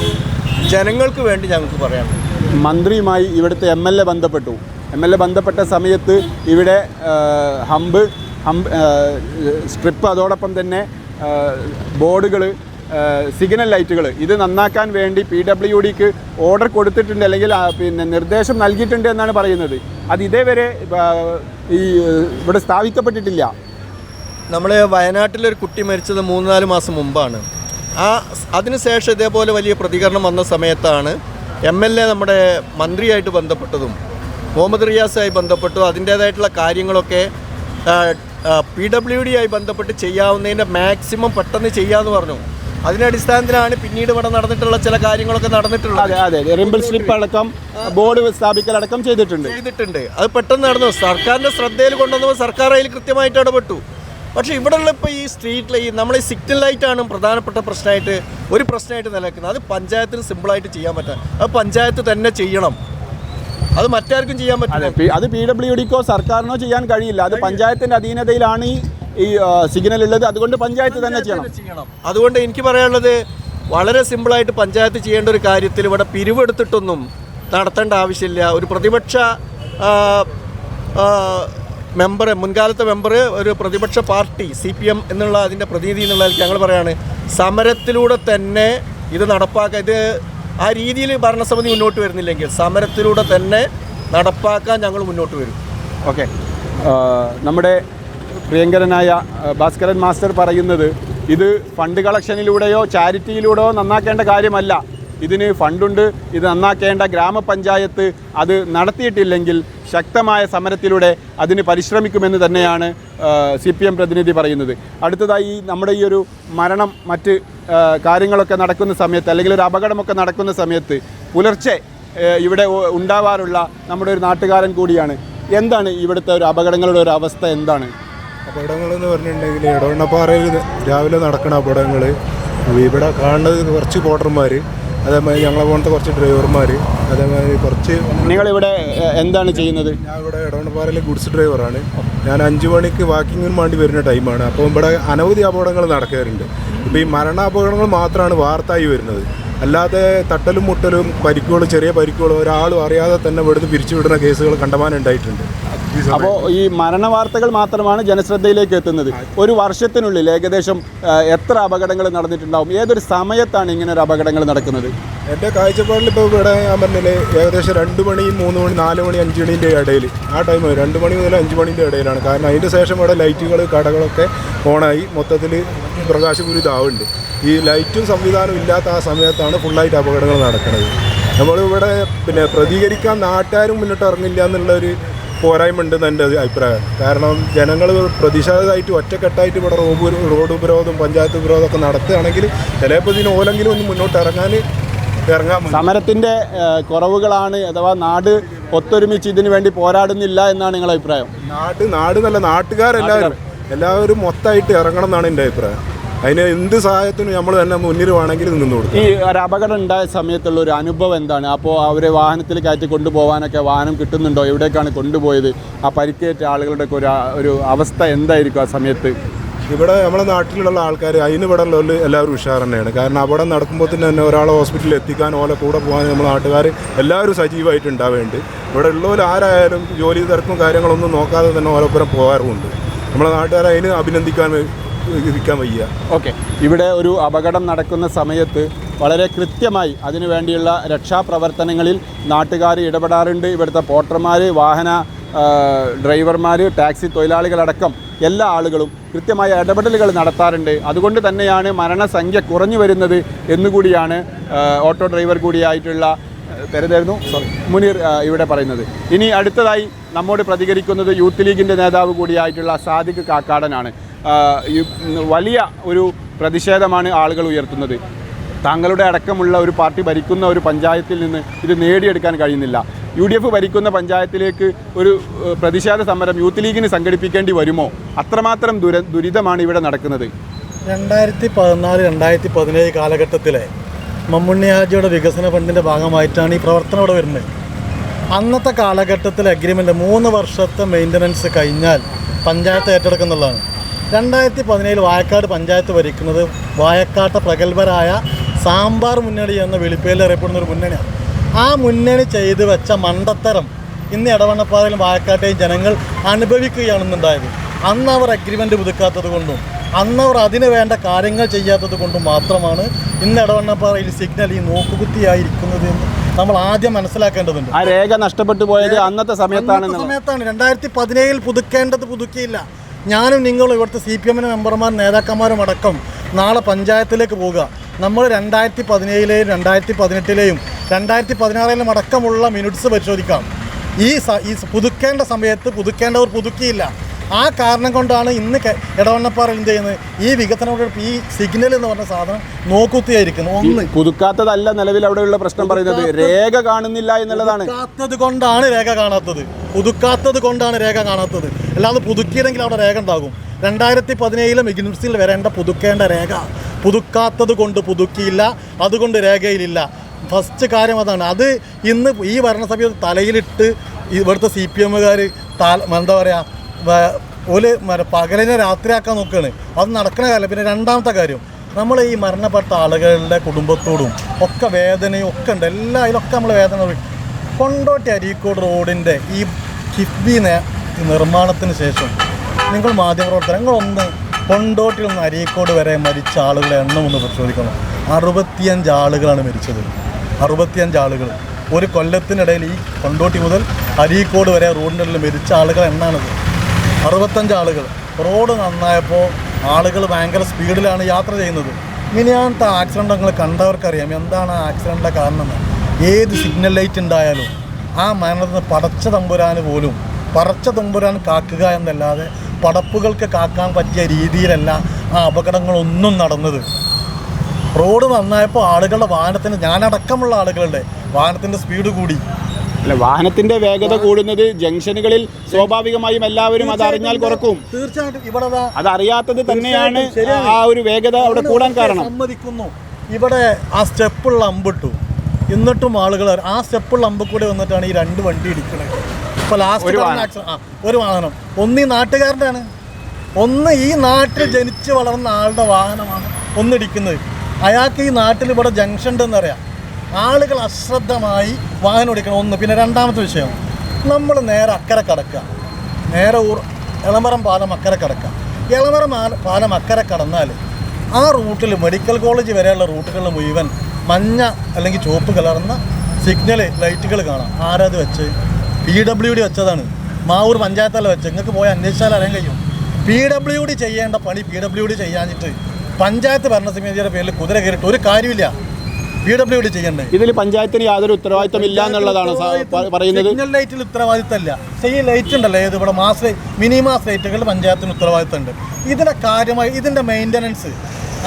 ജനങ്ങൾക്ക് വേണ്ടി ഞങ്ങൾക്ക് പറയാനുള്ളത്. മന്ത്രിയുമായി ഇവിടുത്തെ MLA ബന്ധപ്പെട്ടു. MLA ബന്ധപ്പെട്ട സമയത്ത് ഇവിടെ ഹമ്പ് സ്ട്രിപ്പ്, അതോടൊപ്പം തന്നെ ബോർഡുകൾ, സിഗ്നൽ ലൈറ്റുകൾ ഇത് നന്നാക്കാൻ വേണ്ടി PWDക്ക് ഓർഡർ കൊടുത്തിട്ടുണ്ട്, അല്ലെങ്കിൽ നിർദ്ദേശം നൽകിയിട്ടുണ്ട് എന്നാണ് പറയുന്നത്. അത് ഇതേവരെ ഇവിടെ സ്ഥാപിക്കപ്പെട്ടിട്ടില്ല. നമ്മൾ വയനാട്ടിലൊരു കുട്ടി മരിച്ചത് 3-4 മാസം മുമ്പാണ്. അതിനുശേഷം ഇതേപോലെ വലിയ പ്രതികരണം വന്ന സമയത്താണ് MLA നമ്മുടെ മന്ത്രിയായിട്ട് ബന്ധപ്പെട്ടതും മുഹമ്മദ് റിയാസായി ബന്ധപ്പെട്ടു. അതിൻ്റേതായിട്ടുള്ള കാര്യങ്ങളൊക്കെ PWD ആയി ബന്ധപ്പെട്ട് ചെയ്യാവുന്നതിൻ്റെ മാക്സിമം പെട്ടെന്ന് ചെയ്യാമെന്ന് പറഞ്ഞു. അതിൻ്റെ അടിസ്ഥാനത്തിലാണ് പിന്നീട് ഇവിടെ നടന്നിട്ടുള്ള ചില കാര്യങ്ങളൊക്കെ നടന്നിട്ടുള്ളത്. അതെ, റിംബിൾ സ്ലിപ്പ് അടക്കം ബോർഡ് സ്ഥാപിക്കലടക്കം ചെയ്തിട്ടുണ്ട്. അത് പെട്ടെന്ന് നടന്നു. സർക്കാരിൻ്റെ ശ്രദ്ധയിൽ കൊണ്ടുവന്നപ്പോൾ സർക്കാർ അതിൽ കൃത്യമായിട്ട് ഇടപെട്ടു. പക്ഷേ ഇവിടെയുള്ള ഇപ്പോൾ ഈ സ്ട്രീറ്റ് ലൈറ്റ്, നമ്മളെ സിഗ്നൽ ലൈറ്റാണ് പ്രധാനപ്പെട്ട പ്രശ്നമായിട്ട് നിലനിൽക്കുന്നത്. അത് പഞ്ചായത്തിന് സിമ്പിളായിട്ട് ചെയ്യാൻ പറ്റാം. അത് പഞ്ചായത്ത് തന്നെ ചെയ്യണം. അത് മറ്റാർക്കും ചെയ്യാൻ പറ്റില്ല. അത് PWDക്കോ സർക്കാരിനോ ചെയ്യാൻ കഴിയില്ല. അത് പഞ്ചായത്തിൻ്റെ അധീനതയിലാണ് ഈ സിഗ്നൽ ഉള്ളത്. അതുകൊണ്ട് പഞ്ചായത്ത് തന്നെ ചെയ്യണം. അതുകൊണ്ട് എനിക്ക് പറയാനുള്ളത് വളരെ സിമ്പിളായിട്ട് പഞ്ചായത്ത് ചെയ്യേണ്ട ഒരു കാര്യത്തിൽ ഇവിടെ പിരിവെടുത്തിട്ടൊന്നും നടത്തേണ്ട ആവശ്യമില്ല. ഒരു പ്രതിപക്ഷ മെമ്പർ, മുൻകാലത്തെ മെമ്പർ, ഒരു പ്രതിപക്ഷ പാർട്ടി CPM എന്നുള്ള അതിൻ്റെ പ്രതിനിധി എന്നുള്ള ഞങ്ങൾ പറയാണ് സമരത്തിലൂടെ തന്നെ ഇത് നടപ്പാക്കാൻ. ഇത് ആ രീതിയിൽ ഭരണസമിതി മുന്നോട്ട് വരുന്നില്ലെങ്കിൽ സമരത്തിലൂടെ തന്നെ നടപ്പാക്കാൻ ഞങ്ങൾ മുന്നോട്ട് വരും. ഓക്കെ, നമ്മുടെ പ്രിയങ്കരനായ ഭാസ്കരൻ മാസ്റ്റർ പറയുന്നത് ഇത് ഫണ്ട് കളക്ഷനിലൂടെയോ ചാരിറ്റിയിലൂടെയോ നന്നാക്കേണ്ട കാര്യമല്ല. ഇതിന് ഫണ്ടുണ്ട്, ഇത് നന്നാക്കേണ്ട ഗ്രാമപഞ്ചായത്ത് അത് നടത്തിയിട്ടില്ലെങ്കിൽ ശക്തമായ സമരത്തിലൂടെ അതിന് പരിശ്രമിക്കുമെന്ന് തന്നെയാണ് CPM പ്രതിനിധി പറയുന്നത്. അടുത്തതായി നമ്മുടെ ഈ ഒരു മരണം മറ്റ് കാര്യങ്ങളൊക്കെ നടക്കുന്ന സമയത്ത്, അല്ലെങ്കിൽ ഒരു അപകടമൊക്കെ നടക്കുന്ന സമയത്ത് പുലർച്ചെ ഇവിടെ ഉണ്ടാവാറുള്ള നമ്മുടെ ഒരു നാട്ടുകാരൻ കൂടിയാണ്. എന്താണ് ഇവിടുത്തെ ഒരു അപകടങ്ങളുടെ ഒരു അവസ്ഥ എന്താണ്? അപകടങ്ങളെന്ന് പറഞ്ഞിട്ടുണ്ടെങ്കിൽ എടവണ്ണപ്പാറയിൽ രാവിലെ നടക്കുന്ന അപകടങ്ങൾ ഇവിടെ കാണുന്നത് കുറച്ച് പോട്ടർമാർ, അതേമാതിരി ഞങ്ങളെ പോലത്തെ കുറച്ച് ഡ്രൈവർമാർ, അതേമാതിരി കുറച്ച്. നിങ്ങളിവിടെ എന്താണ് ചെയ്യുന്നത്? ഞാൻ ഇവിടെ എടവണ്ണപ്പാറയിലെ ഗുഡ്സ് ഡ്രൈവറാണ്. ഞാൻ 5 മണിക്ക് വാക്കിങ്ങിന് വേണ്ടി വരുന്ന ടൈമാണ്. അപ്പോൾ ഇവിടെ അനവധി അപകടങ്ങൾ നടക്കാറുണ്ട്. ഇപ്പോൾ ഈ മരണാപകടങ്ങൾ മാത്രമാണ് വാർത്തയായി വരുന്നത്. അല്ലാതെ തട്ടലും മുട്ടലും പരിക്കുകളും ചെറിയ പരിക്കുകളും ഒരാളും അറിയാതെ തന്നെ ഇവിടുന്ന് പിരിച്ചുവിടുന്ന കേസുകൾ കണ്ടമാനുണ്ടായിട്ടുണ്ട്. അപ്പോൾ ഈ മരണ വാർത്തകൾ മാത്രമാണ് ജനശ്രദ്ധയിലേക്ക് എത്തുന്നത്. ഒരു വർഷത്തിനുള്ളിൽ ഏകദേശം എത്ര അപകടങ്ങൾ നടന്നിട്ടുണ്ടാവും? ഏതൊരു സമയത്താണ് ഇങ്ങനെ ഒരു അപകടങ്ങൾ നടക്കുന്നത്? എൻ്റെ കാഴ്ചപ്പാടിൽ ഇപ്പോൾ ഇവിടെ ഞാൻ പറഞ്ഞില്ലേ, ഏകദേശം 2 മണി 3 മണി 4 മണി 5 മണീൻ്റെ ഇടയിൽ, ആ ടൈം 2 മണി മുതൽ 5 മണീൻ്റെ ഇടയിലാണ്. കാരണം അതിൻ്റെ ശേഷം ഇവിടെ ലൈറ്റുകൾ കടകളൊക്കെ ഓണായി മൊത്തത്തിൽ പ്രകാശപൂരിതമാവുന്നുണ്ട്. ഈ ലൈറ്റും സംവിധാനവും ഇല്ലാത്ത ആ സമയത്താണ് ഫുള്ളായിട്ട് അപകടങ്ങൾ നടക്കുന്നത്. നമ്മളിവിടെ പിന്നെ പ്രതികരിക്കാൻ നാട്ടുകാരും മുന്നോട്ട് ഇറങ്ങില്ല എന്നുള്ളൊരു പോരായ്മ ഉണ്ടെന്ന് എൻ്റെ അഭിപ്രായം. കാരണം ജനങ്ങൾ പ്രതിഷേധമായിട്ട് ഒറ്റക്കെട്ടായിട്ട് ഇവിടെ റോഡ് ഉപരോധം പഞ്ചായത്ത് ഉപരോധമൊക്കെ നടത്തുകയാണെങ്കിൽ ചിലപ്പോൾ ഇതിന് ഓലെങ്കിലും ഒന്ന് മുന്നോട്ട് ഇറങ്ങാൻ സമരത്തിൻ്റെ കുറവുകളാണ്, അഥവാ നാട് ഒത്തൊരുമിച്ച് ഇതിനു വേണ്ടി പോരാടുന്നില്ല എന്നാണ് നിങ്ങളുടെ അഭിപ്രായം? നാട് നല്ല നാട്ടുകാരെല്ലാവരും മൊത്തമായിട്ട് ഇറങ്ങണം എന്നാണ് എൻ്റെ അഭിപ്രായം. അതിന് എന്ത് സഹായത്തിനും നമ്മൾ തന്നെ മുന്നിൽ വേണമെങ്കിൽ നിന്ന് കൊടുക്കും. ഈ ഒരു അപകടം ഉണ്ടായ സമയത്തുള്ള ഒരു അനുഭവം എന്താണ്? അപ്പോൾ അവരെ വാഹനത്തിൽ കയറ്റി കൊണ്ടുപോകാനൊക്കെ വാഹനം കിട്ടുന്നുണ്ടോ? എവിടേക്കാണ് കൊണ്ടുപോയത്? ആ പരിക്കേറ്റ ആളുകളുടെ ഒരു അവസ്ഥ എന്തായിരിക്കും ആ സമയത്ത്? ഇവിടെ നമ്മളെ നാട്ടിലുള്ള ആൾക്കാർ അതിന് ഇവിടെ ഉള്ള എല്ലാവരും ഉഷാർ തന്നെയാണ്. കാരണം അപകടം നടക്കുമ്പോൾ തന്നെ ഒരാളെ ഹോസ്പിറ്റലിൽ എത്തിക്കാൻ ഓലെ കൂടെ പോകാൻ നമ്മളെ നാട്ടുകാർ എല്ലാവരും സജീവമായിട്ട് ഉണ്ടാവേണ്ടത്. ഇവിടെ ഉള്ളവർ ആരായാലും ജോലി തിരക്കും കാര്യങ്ങളൊന്നും നോക്കാതെ തന്നെ ഓരോപ്പുറം പോകാറുമുണ്ട്. നമ്മളെ നാട്ടുകാരെ അതിന് അഭിനന്ദിക്കാൻ ഇരിക്കാൻ വയ്യ. ഓക്കെ, ഇവിടെ ഒരു അപകടം നടക്കുന്ന സമയത്ത് വളരെ കൃത്യമായി അതിനു വേണ്ടിയുള്ള രക്ഷാപ്രവർത്തനങ്ങളിൽ നാട്ടുകാർ ഇടപെടാറുണ്ട്. ഇവിടുത്തെ പോട്ടർമാർ, വാഹന ഡ്രൈവർമാർ, ടാക്സി തൊഴിലാളികളടക്കം എല്ലാ ആളുകളും കൃത്യമായ ഇടപെടലുകൾ നടത്താറുണ്ട്. അതുകൊണ്ട് തന്നെയാണ് മരണസംഖ്യ കുറഞ്ഞു വരുന്നത് എന്നുകൂടിയാണ് ഓട്ടോ ഡ്രൈവർ കൂടിയായിട്ടുള്ള പേരെന്തായിരുന്നു മുനീർ ഇവിടെ പറയുന്നത്. ഇനി അടുത്തതായി നമ്മോട് പ്രതികരിക്കുന്നത് യൂത്ത് ലീഗിൻ്റെ നേതാവ് കൂടിയായിട്ടുള്ള സാദിഖ് കാക്കാടനാണ്. വലിയ ഒരു പ്രതിഷേധമാണ് ആളുകൾ ഉയർത്തുന്നത്. താങ്കളുടെ അടക്കമുള്ള ഒരു പാർട്ടി ഭരിക്കുന്ന ഒരു പഞ്ചായത്തിൽ നിന്ന് ഇത് നേടിയെടുക്കാൻ കഴിയുന്നില്ല. UDF ഭരിക്കുന്ന പഞ്ചായത്തിലേക്ക് ഒരു പ്രതിഷേധ സമരം യൂത്ത് ലീഗിന് സംഘടിപ്പിക്കേണ്ടി വരുമോ? അത്രമാത്രം ദുരിതമാണ് ഇവിടെ നടക്കുന്നത്. 2014-2017 കാലഘട്ടത്തിലെ മമ്മുണ്ണി ഹാജിയുടെ വികസന ഫണ്ടിൻ്റെ ഭാഗമായിട്ടാണ് ഈ പ്രവർത്തനം ഇവിടെ വരുന്നത്. അന്നത്തെ കാലഘട്ടത്തിൽ അഗ്രിമെൻ്റ് 3 വർഷത്തെ മെയിൻ്റനൻസ് കഴിഞ്ഞാൽ പഞ്ചായത്ത് ഏറ്റെടുക്കുന്നുള്ളതാണ്. 2017 വായക്കാട് പഞ്ചായത്ത് ഭരിക്കുന്നത് വായക്കാട്ടെ പ്രഗത്ഭരായ സാമ്പാർ മുന്നണി എന്ന വിളിപ്പേരിൽ അറിയപ്പെടുന്ന ഒരു മുന്നണിയാണ്. ആ മുന്നണി ചെയ്തു വെച്ച മണ്ടത്തരം ഇന്ന് എടവണ്ണപ്പാറയിലും വായക്കാട്ടെയും ജനങ്ങൾ അനുഭവിക്കുകയാണെന്നുണ്ടായത്. അന്ന് അവർ അഗ്രിമെൻ്റ് പുതുക്കാത്തത് കൊണ്ടും അന്നവർ അതിന് വേണ്ട കാര്യങ്ങൾ ചെയ്യാത്തത് കൊണ്ടും മാത്രമാണ് ഇന്ന് എടവണ്ണപ്പാറയിൽ സിഗ്നൽ ഈ നോക്കുകുത്തിയായിരിക്കുന്നത് എന്ന് നമ്മൾ ആദ്യം മനസ്സിലാക്കേണ്ടതുണ്ട്. ആ രേഖ നഷ്ടപ്പെട്ടു പോയത് അന്നത്തെ സമയത്താണ്. 2017 പുതുക്കേണ്ടത് പുതുക്കിയില്ല. ഞാനും നിങ്ങളും ഇവിടുത്തെ CPM മെമ്പർമാർ നേതാക്കന്മാരും അടക്കം നാളെ പഞ്ചായത്തിലേക്ക് പോവുക. നമ്മൾ 2017-ലെയും 2018-ലെയും 2016-ലെയും അടക്കമുള്ള മിനിറ്റ്സ് പരിശോധിക്കാം. ഈ പുതുക്കേണ്ട സമയത്ത് പുതുക്കേണ്ടവർ പുതുക്കിയില്ല. ആ കാരണം കൊണ്ടാണ് ഇന്ന് എടവണ്ണപ്പാറ എന്ത് ചെയ്യുന്നത്, ഈ വികസനം ഈ സിഗ്നൽ എന്ന് പറഞ്ഞ സാധനം നോക്കുത്തിയായിരിക്കുന്നു. ഒന്ന് പുതുക്കാത്തതല്ല നിലവിൽ അവിടെയുള്ള പ്രശ്നം പറയുന്നത്, രേഖ കാണുന്നില്ല എന്നുള്ളതാണ്. പുതുക്കാത്തത് കൊണ്ടാണ് രേഖ കാണാത്തത്. അല്ലാതെ പുതുക്കിയില്ലെങ്കിൽ അവിടെ രേഖ ഉണ്ടാകും. 2017 മിഗ്നസിൽ വരേണ്ട പുതുക്കേണ്ട രേഖ പുതുക്കാത്തത് കൊണ്ട് പുതുക്കിയില്ല, അതുകൊണ്ട് രേഖയിലില്ല. ഫസ്റ്റ് കാര്യം അതാണ്. അത് ഇന്ന് ഈ ഭരണസഭ തലയിലിട്ട് ഇവിടുത്തെ CPMകാർ എന്താ പറയുക ഒരു പകലിനെ രാത്രിയാക്കാൻ നോക്കുകയാണ്. അത് നടക്കണ കാര്യം. പിന്നെ രണ്ടാമത്തെ കാര്യം, നമ്മൾ ഈ മരണപ്പെട്ട ആളുകളുടെ കുടുംബത്തോടും ഒക്കെ വേദനയും ഒക്കെ ഉണ്ട്. അതിലൊക്കെ നമ്മൾ വേദന. കൊണ്ടോട്ടി അരീക്കോട് റോഡിൻ്റെ ഈ കിഫ്ബി നിർമ്മാണത്തിന് ശേഷം നിങ്ങൾ മാധ്യമപ്രവർത്തകർ നിങ്ങളൊന്ന് കൊണ്ടോട്ടിൽ നിന്ന് അരീക്കോട് വരെ മരിച്ച ആളുകളെ എണ്ണം ഒന്ന് പരിശോധിക്കണം. 65 ആളുകളാണ് മരിച്ചത്. 65 ആളുകൾ ഒരു കൊല്ലത്തിനിടയിൽ ഈ കൊണ്ടോട്ടി മുതൽ അരീക്കോട് വരെ റോഡിൻ്റെ ഉള്ളിൽ മരിച്ച ആളുകൾ എണ്ണാണിത്. 65 ആളുകൾ. റോഡ് നന്നായപ്പോൾ ആളുകൾ ഭയങ്കര സ്പീഡിലാണ് യാത്ര ചെയ്യുന്നത്. ഇങ്ങനെയാണത്തെ ആക്സിഡൻ്റ് നിങ്ങൾ കണ്ടവർക്കറിയാം എന്താണ് ആ ആക്സിഡൻറ്റിൻ്റെ കാരണം. ഏത് സിഗ്നൽ ലൈറ്റ് ഉണ്ടായാലും ആ മരണത്തിന് പടച്ച തമ്പുരാൻ കാക്കുക എന്നല്ലാതെ പടപ്പുകൾക്ക് കാക്കാൻ പറ്റിയ രീതിയിലല്ല ആ അപകടങ്ങളൊന്നും നടന്നത്. റോഡ് നന്നായപ്പോൾ ആളുകളുടെ വാഹനത്തിന്, ഞാനടക്കമുള്ള ആളുകളുടെ വാഹനത്തിൻ്റെ സ്പീഡ് കൂടി. അല്ല, വാഹനത്തിന്റെ വേഗത കൂടുന്നത് ജംഗ്ഷനുകളിൽ സ്വാഭാവികമായും എല്ലാവരും അത് അറിഞ്ഞാൽ കുറക്കും. തീർച്ചയായിട്ടും ഇവിടെ അതറിയാത്തത് തന്നെയാണ് ആ ഒരു വേഗത അവിടെ കൂടാൻ കാരണം. സമ്മതിക്കുന്നു. ഇവിടെ ആ സ്റ്റെപ്പുള്ള അമ്പിട്ടു, എന്നിട്ടും ആളുകൾ ആ സ്റ്റെപ്പുള്ള അമ്പ് കൂടെ വന്നിട്ടാണ് ഈ 2 വണ്ടി ഇടിക്കുന്നത്. ഇപ്പോൾ ലാസ്റ്റ് ഒരു വാഹനം ഒന്ന് ഈ നാട്ടുകാരൻ്റെയാണ്, ഒന്ന് ഈ നാട്ടിൽ ജനിച്ച് വളർന്ന ആളുടെ വാഹനമാണ് ഒന്നിടിക്കുന്നത്. അയാൾക്ക് ഈ നാട്ടിൽ ഇവിടെ ജംഗ്ഷൻ ഉണ്ടെന്നറിയാം. ആളുകൾ അശ്രദ്ധമായി വാഹനം ഓടിക്കണം ഒന്ന്. പിന്നെ രണ്ടാമത്തെ വിഷയം, നമ്മൾ നേരെ അക്കരെ കടക്കുക, നേരെ എളമരം പാലം അക്കരെ കടക്കുക. എളമരം പാലം അക്കരെ കടന്നാൽ ആ റൂട്ടിൽ മെഡിക്കൽ കോളേജ് വരെയുള്ള റൂട്ടുകളിൽ മുഴുവൻ മഞ്ഞ അല്ലെങ്കിൽ ചുവപ്പ് കലർന്ന സിഗ്നൽ ലൈറ്റുകൾ കാണാം. ആരത് വെച്ച്? PWD വെച്ചതാണ്. മാവൂർ പഞ്ചായത്തല്ല വെച്ച്. നിങ്ങൾക്ക് പോയി അന്വേഷിച്ചാൽ അറിയാൻ കഴിയും. PWD ചെയ്യേണ്ട പണി PWD ചെയ്യാഞ്ഞിട്ട് പഞ്ചായത്ത് ഭരണസമിതിയുടെ പേരിൽ കുതിര കയറിയിട്ട് ഒരു കാര്യമില്ല. PWD ചെയ്യണ്ടേ? ഇതിൽ പഞ്ചായത്തിന് യാതൊരു ഉത്തരവാദിത്തമില്ല എന്നുള്ളതാണ് പറയുന്നത്. സിഗ്നൽ ലൈറ്റിൽ ഉത്തരവാദിത്തമല്ല. ഈ ലൈറ്റ് ഉണ്ടല്ലോ, ഏത് ഇവിടെ മിനി മാസ് ലൈറ്റുകൾ പഞ്ചായത്തിന് ഉത്തരവാദിത്തമുണ്ട്. ഇതിൻ്റെ കാര്യമായി ഇതിൻ്റെ മെയിൻ്റനൻസ്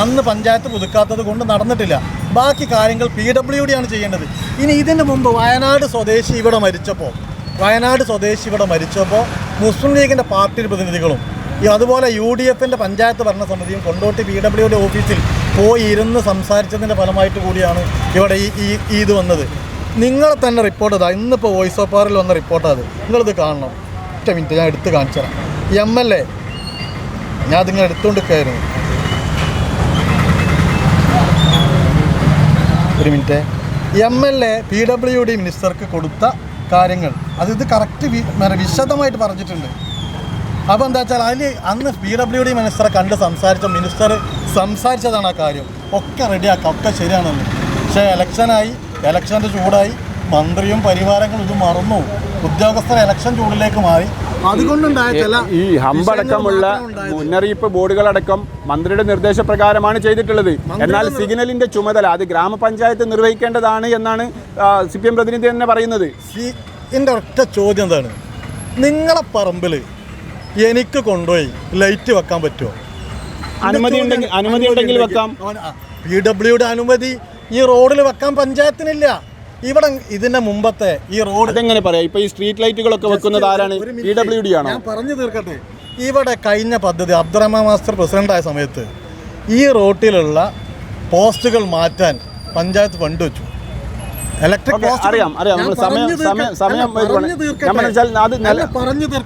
അന്ന് പഞ്ചായത്ത് പുതുക്കാത്തത് കൊണ്ട് നടന്നിട്ടില്ല. ബാക്കി കാര്യങ്ങൾ PWD ആണ് ചെയ്യേണ്ടത്. ഇനി ഇതിന് മുമ്പ് വയനാട് സ്വദേശി ഇവിടെ മരിച്ചപ്പോൾ മുസ്ലിം ലീഗിൻ്റെ പാർട്ടി പ്രതിനിധികളും അതുപോലെ UDFൻ്റെ പഞ്ചായത്ത് ഭരണസമിതിയും കൊണ്ടോട്ടി PWD ഓഫീസിൽ പോയി ഇരുന്ന് സംസാരിച്ചതിൻ്റെ ഫലമായിട്ട് കൂടിയാണ് ഇവിടെ ഈ ഇത് വന്നത്. നിങ്ങളെ തന്നെ റിപ്പോർട്ട് ഇതാ, ഇന്നിപ്പോൾ വോയിസ് ഓഫ് പവറിൽ വന്ന റിപ്പോർട്ടാണ്. നിങ്ങളിത് കാണണം. ഒറ്റ മിനിറ്റ് ഞാൻ എടുത്ത് കാണിച്ചു തരാം. MLA ഞാൻ അതിങ്ങനെ എടുത്തുകൊണ്ടിരിക്കുകയായിരുന്നു. ഒരു മിനിറ്റ്. MLA PWD മിനിസ്റ്റർക്ക് കൊടുത്ത കാര്യങ്ങൾ ഇത് കറക്റ്റ് വിശദമായിട്ട് പറഞ്ഞിട്ടുണ്ട്. അപ്പോൾ എന്താ വെച്ചാൽ അതിൽ അന്ന് PWD മിനിസ്റ്ററെ കണ്ട് മിനിസ്റ്റർ സംസാരിച്ചതാണ് ആ കാര്യം. ഒക്കെ റെഡിയാക്കാം, ഒക്കെ ശരിയാണെന്ന്. പക്ഷേ ഇലക്ഷൻ്റെ ചൂടായി മന്ത്രിയും പരിവാരങ്ങളും ഇത് മറന്നു. ഉദ്യോഗസ്ഥർ ഇലക്ഷൻ ചൂടിലേക്ക് മാറി. അതുകൊണ്ടുണ്ടായ ചില ഈ ഹമ്പടക്കമുള്ള മുന്നറിയിപ്പ് ബോർഡുകളടക്കം മന്ത്രിയുടെ നിർദ്ദേശപ്രകാരമാണ് ചെയ്തിട്ടുള്ളത്. എന്നാൽ സിഗ്നലിന്റെ ചുമതല അത് ഗ്രാമപഞ്ചായത്ത് നിർവഹിക്കേണ്ടതാണ് എന്നാണ് CPM പ്രതിനിധി തന്നെ പറയുന്നത്. എൻ്റെ ഒറ്റ ചോദ്യം എന്താണ്, നിങ്ങളെ പറമ്പിൽ എനിക്ക് കൊണ്ടുപോയി ലൈറ്റ് വെക്കാൻ പറ്റുമോ? അനുമതി ഉണ്ടെങ്കിൽ വെക്കാം. PWD അനുമതി ഈ റോഡിൽ വെക്കാൻ പഞ്ചായത്തിനില്ല. ഇവിടെ ഇതിന്റെ മുമ്പത്തെ ഈ റോഡ് എങ്ങനെ പറയാം? ഇപ്പൊ ഈ സ്ട്രീറ്റ് ലൈറ്റുകളൊക്കെ വെക്കുന്നത് ആരാണ്? PWD ആണോ? ഞാൻ പറഞ്ഞു തീർക്കട്ടെ. ഇവിടെ കഴിഞ്ഞ പദ്ധതി അബ്ദുറഹ്മാൻ മാസ്റ്റർ പ്രസിഡന്റായ സമയത്ത് ഈ റോട്ടിലുള്ള പോസ്റ്റുകൾ മാറ്റാൻ പഞ്ചായത്ത് ഫണ്ട് വെച്ചു. ഇലക്ട്രിക്